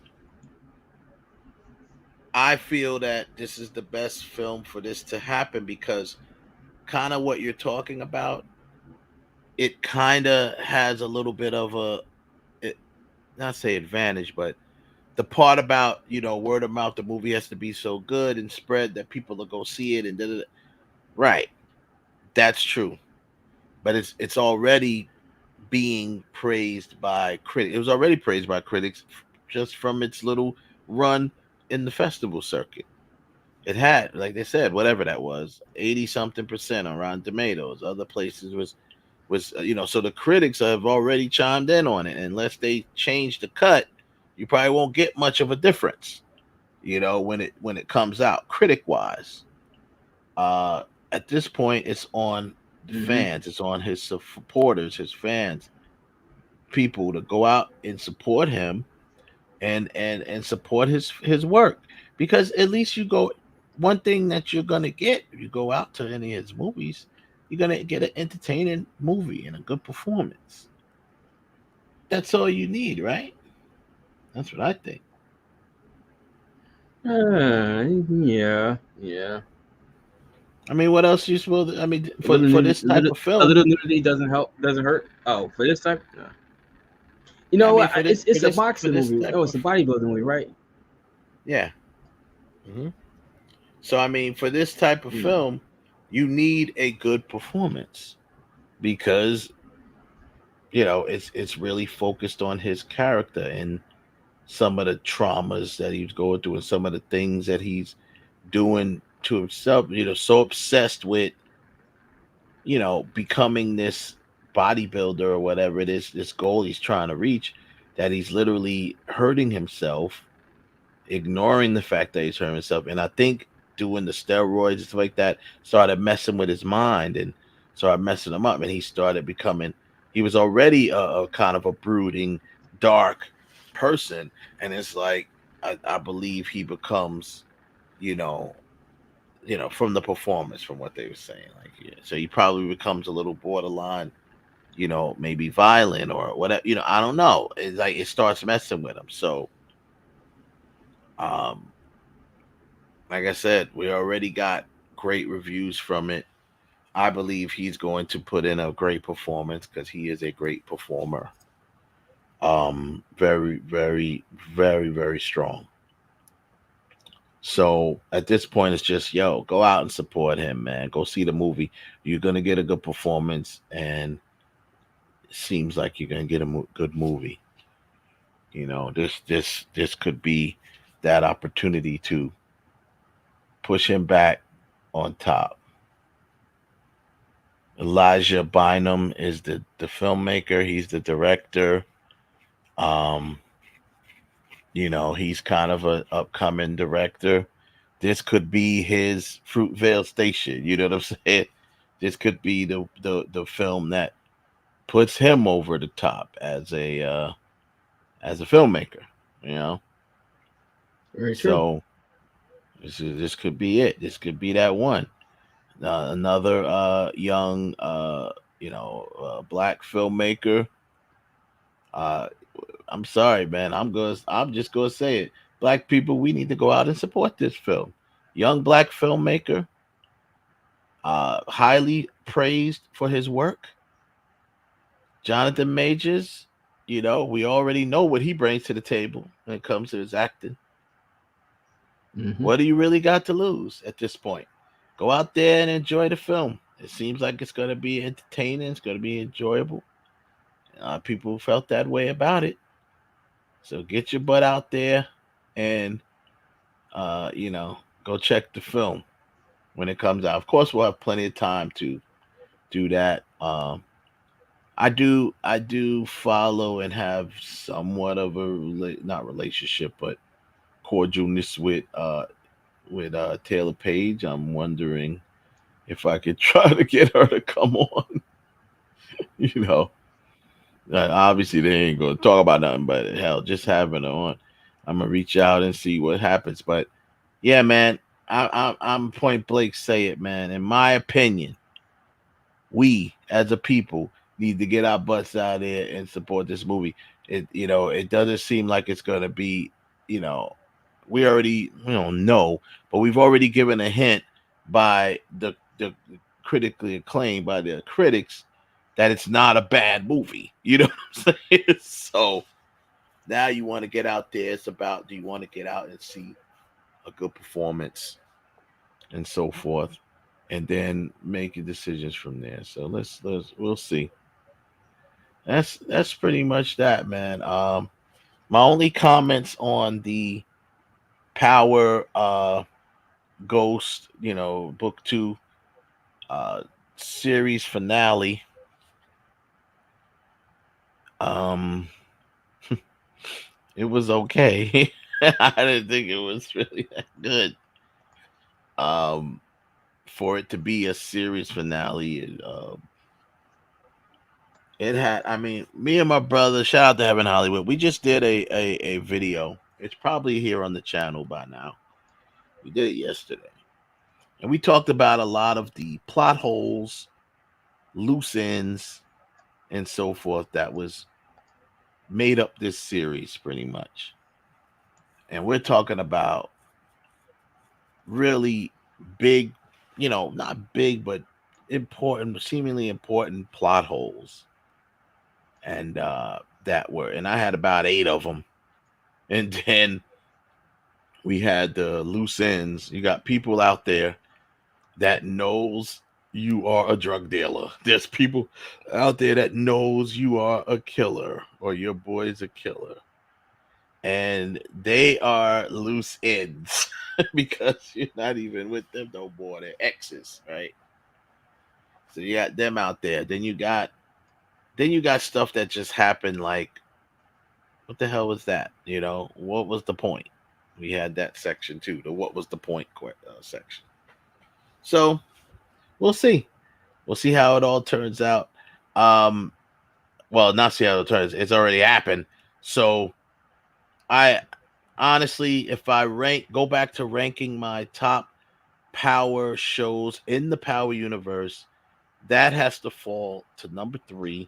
A: I feel that this is the best film for this to happen because kind of what you're talking about, it kind of has a little bit of not say advantage, but the part about, word of mouth, the movie has to be so good and spread that people will go see it and da-da-da. Right. That's true. But it's already being praised by critics. It was already praised by critics just from its little run in the festival circuit. It had, like they said, whatever that was, 80-something% on Rotten Tomatoes. Other places was so the critics have already chimed in on it. Unless they change the cut, you probably won't get much of a difference, when it comes out critic wise. At this point, it's on the fans, it's on his supporters, his fans, people to go out and support him and support his work, because at least you go. One thing that you're gonna get if you go out to any of his movies, you're gonna get an entertaining movie and a good performance. That's all you need, right? That's what I think.
C: Yeah.
A: I mean, what else are you supposed to? I mean, for this type of film,
C: a little nudity doesn't hurt. Oh, for this type, no. You know what? It's a boxing movie. Oh, it's a bodybuilding movie, right?
A: Yeah. So I mean, for this type of film, you need a good performance because it's really focused on his character and some of the traumas that he's going through and some of the things that he's doing to himself. So obsessed with becoming this bodybuilder or whatever it is, this goal he's trying to reach, that he's literally hurting himself, ignoring the fact that he's hurting himself. And I think doing the steroids and stuff like that started messing with his mind and started messing him up. And he started becoming, he was already a kind of a brooding, dark person. And it's like, I believe he becomes, from the performance, from what they were saying, so he probably becomes a little borderline, maybe violent or whatever, I don't know. It's like it starts messing with him. So, like I said, we already got great reviews from it. I believe he's going to put in a great performance because he is a great performer. Very, very, very, very strong. So at this point, it's just, go out and support him, man. Go see the movie. You're going to get a good performance, and it seems like you're going to get a good movie. This could be that opportunity to push him back on top. Elijah Bynum is the filmmaker. He's the director. He's kind of an upcoming director. This could be his Fruitvale Station. You know what I'm saying? This could be the film that puts him over the top as a filmmaker.
C: Very true.
A: So this could be it. This could be that one. Another young black filmmaker. I'm sorry, man. I'm just gonna say it. Black people, we need to go out and support this film. Young black filmmaker, highly praised for his work. Jonathan Majors, we already know what he brings to the table when it comes to his acting. What do you really got to lose at this point? Go out there and enjoy the film. It seems like it's going to be entertaining. It's going to be enjoyable. People felt that way about it. So get your butt out there and, go check the film when it comes out. Of course, we'll have plenty of time to do that. I do follow and have somewhat of a not relationship, but cordialness with Taylor Page. I'm wondering if I could try to get her to come on. Obviously they ain't gonna talk about nothing, but hell, just having her on, I'm gonna reach out and see what happens. But yeah, man, I'm point blank say it, man. In my opinion, we as a people need to get our butts out there and support this movie. It doesn't seem like it's gonna be, we don't know, but we've already given a hint by the critically acclaimed by the critics that it's not a bad movie. You know what I'm saying? So now you want to get out there. It's about, do you want to get out and see a good performance and so forth, and then make your decisions from there. So we'll see. That's pretty much that, man. My only comments on the Power Ghost, book 2 series finale. It was okay. I didn't think it was really that good. For it to be a series finale, it had, me and my brother, shout out to Heaven Hollywood, we just did a video. It's probably here on the channel by now. We did it yesterday. And we talked about a lot of the plot holes, loose ends, and so forth that was made up this series pretty much. And we're talking about really big, not big, but important, seemingly important plot holes. And and I had about 8 of them. And then we had the loose ends. You got people out there that knows you are a drug dealer. There's people out there that knows you are a killer or your boy's a killer. And they are loose ends because you're not even with them no more. They're exes, right? So you got them out there. Then you got stuff that just happened, like, what the hell was that? What was the point? We had that section too, the what was the point section. So we'll see. We'll see how it all turns out. Well, not see how it turns. It's already happened. So I honestly, if I go back to ranking my top Power shows in the Power universe, that has to fall to number 3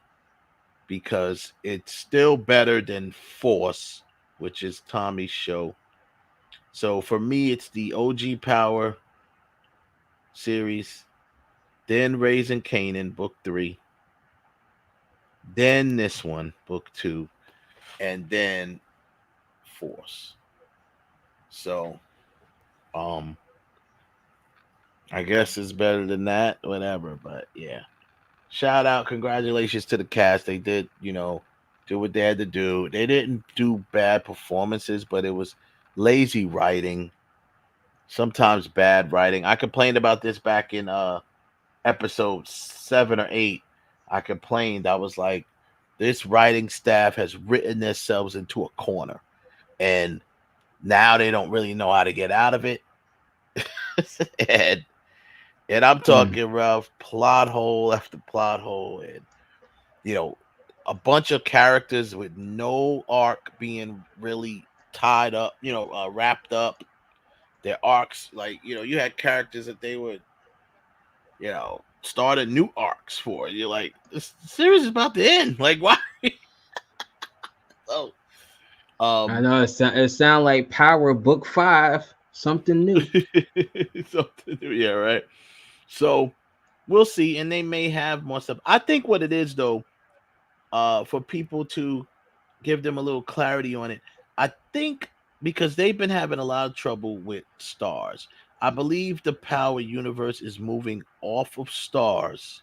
A: because it's still better than Force, which is Tommy's show. So for me, it's the OG Power series, then Raising Kanan, book 3, then this one, book 2, and then Force. So, I guess it's better than that, whatever. But yeah, shout out, congratulations to the cast. They did, do what they had to do. They didn't do bad performances, but it was lazy writing. Sometimes bad writing. I complained about this back in episode 7 or 8. I complained. I was like, this writing staff has written themselves into a corner, and now they don't really know how to get out of it. and I'm talking rough, plot hole after plot hole, and a bunch of characters with no arc being really tied up, wrapped up. Their arcs, like, you had characters that they would started new arcs for it. You're like, this series is about to end. Like, why? So,
C: I know it sound like Power Book 5, something new.
A: something new, yeah, right. So we'll see, and they may have more stuff. I think what it is though, for people to give them a little clarity on it. I think because they've been having a lot of trouble with Stars. I believe the Power universe is moving off of Stars,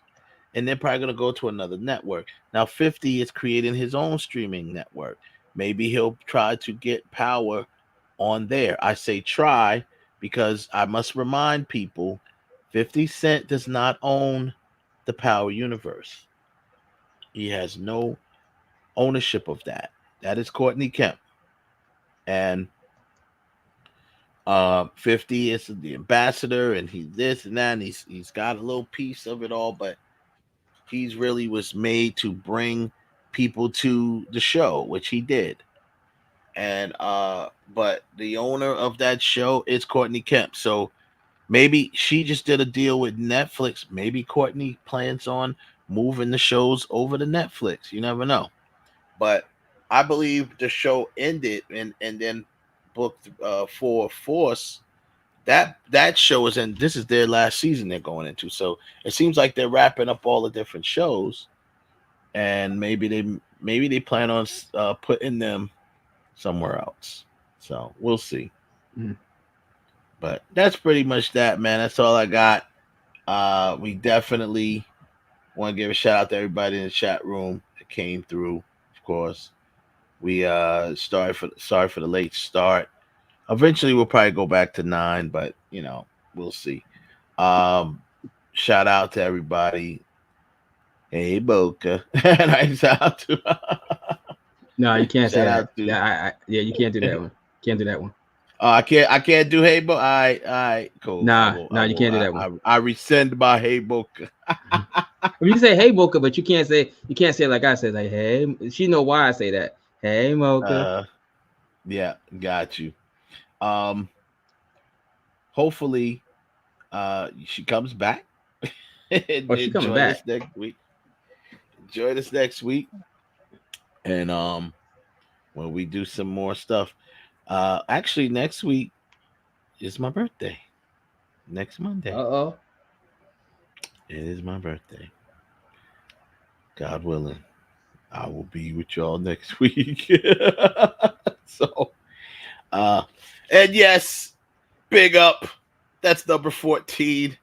A: and they're probably going to go to another network. Now, 50 is creating his own streaming network. Maybe he'll try to get Power on there. I say try because I must remind people 50 Cent does not own the Power universe. He has no ownership of that. That is Courtney Kemp. And 50 is the ambassador, and he's this and that, and he's got a little piece of it all, but he's really was made to bring people to the show, which he did. And but the owner of that show is Courtney Kemp. So maybe she just did a deal with Netflix. Maybe Courtney plans on moving the shows over to Netflix. You never know. But I believe the show ended and then booked for Force. That show is in. This is their last season they're going into. So it seems like they're wrapping up all the different shows, and maybe they plan on putting them somewhere else. So we'll see.
C: Mm-hmm.
A: But that's pretty much that, man. That's all I got. We definitely want to give a shout out to everybody in the chat room that came through. Of course, we sorry for the late start. Eventually, we'll probably go back to 9, but we'll see. Shout out to everybody. Hey, Boca. Nice out to.
C: No, you can't say
A: Shout
C: that.
A: out to-
C: Yeah, you can't do that one. Can't do that one.
A: I can't do Hey Boca. All right, cool.
C: Nah, you can't do that one.
A: I rescind my Hey Boca.
C: You can say Hey Mocha, but you can't say like I said, like hey. She know why I say that. Hey Mocha.
A: Yeah, got you. Hopefully, she comes back.
C: She coming back
A: next week. Enjoy this next week, and when we do some more stuff. Actually, next week is my birthday. Next Monday.
C: Uh-oh.
A: It is my birthday. God willing, I will be with y'all next week. So, and yes, big up. That's number 14.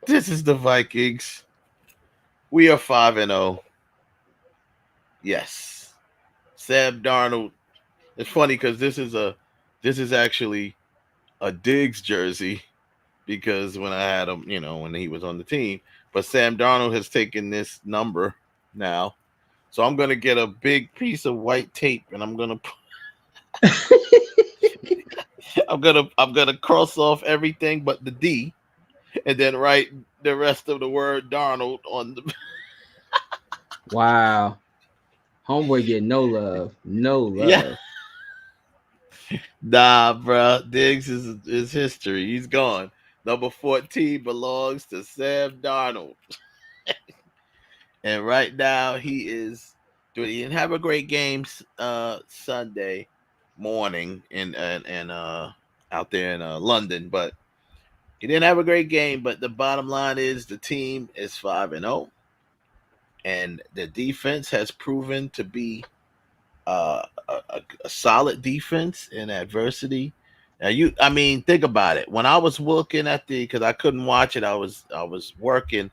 A: This is the Vikings. We are 5-0. Yes. Sam Darnold. It's funny because this is actually a Diggs jersey because when I had him, when he was on the team, but Sam Darnold has taken this number now. So I'm going to get a big piece of white tape and I'm going to I'm going to cross off everything but the D and then write the rest of the word Darnold on the
C: Wow. Homeboy get no love. No love.
A: Yeah. Nah, bro. Diggs is history. He's gone. Number 14 belongs to Sam Darnold. And right now he didn't have a great game Sunday morning and out there in London, but he didn't have a great game. But the bottom line is the team is 5-0, and the defense has proven to be a solid defense in adversity. Now think about it. When I was looking at because I couldn't watch it, I was working.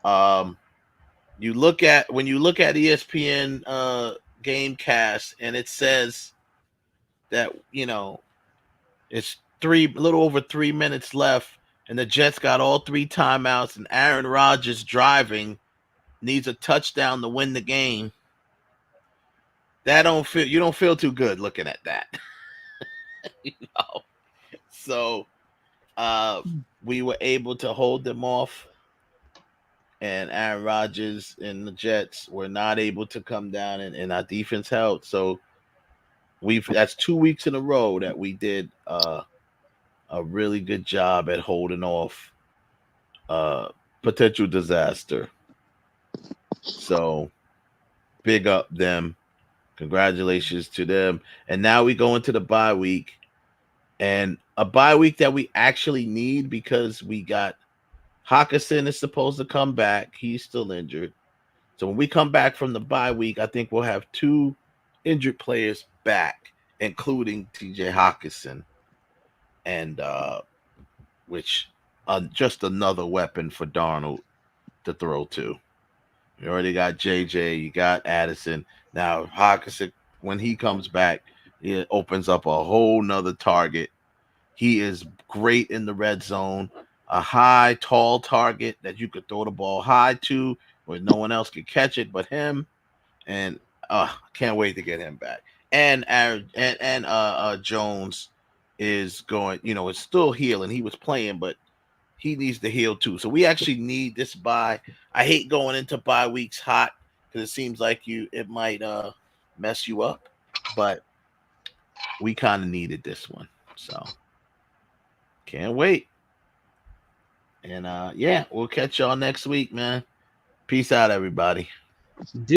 A: When you look at ESPN Gamecast, and it says that it's a little over 3 minutes left, and the Jets got all 3 timeouts, and Aaron Rodgers driving needs a touchdown to win the game. You don't feel too good looking at that. So we were able to hold them off, and Aaron Rodgers and the Jets were not able to come down, and our defense held. So that's 2 weeks in a row that we did a really good job at holding off potential disaster. So big up them. Congratulations to them. And now we go into the bye week, and a bye week that we actually need because we got Hawkinson is supposed to come back. He's still injured. So when we come back from the bye week, I think we'll have 2 injured players back, including TJ Hawkinson, and which just another weapon for Darnold to throw to. You already got JJ, you got Addison. Now Hawkinson, when he comes back, it opens up a whole nother target. He is great in the red zone, a high, tall target that you could throw the ball high to, where no one else could catch it but him. And can't wait to get him back. And Jones is going, it's still healing. He was playing, but he needs to heal too. So we actually need this bye. I hate going into bye weeks hot because it seems like it might mess you up, but we kind of needed this one. So can't wait. And we'll catch y'all next week, man. Peace out, everybody.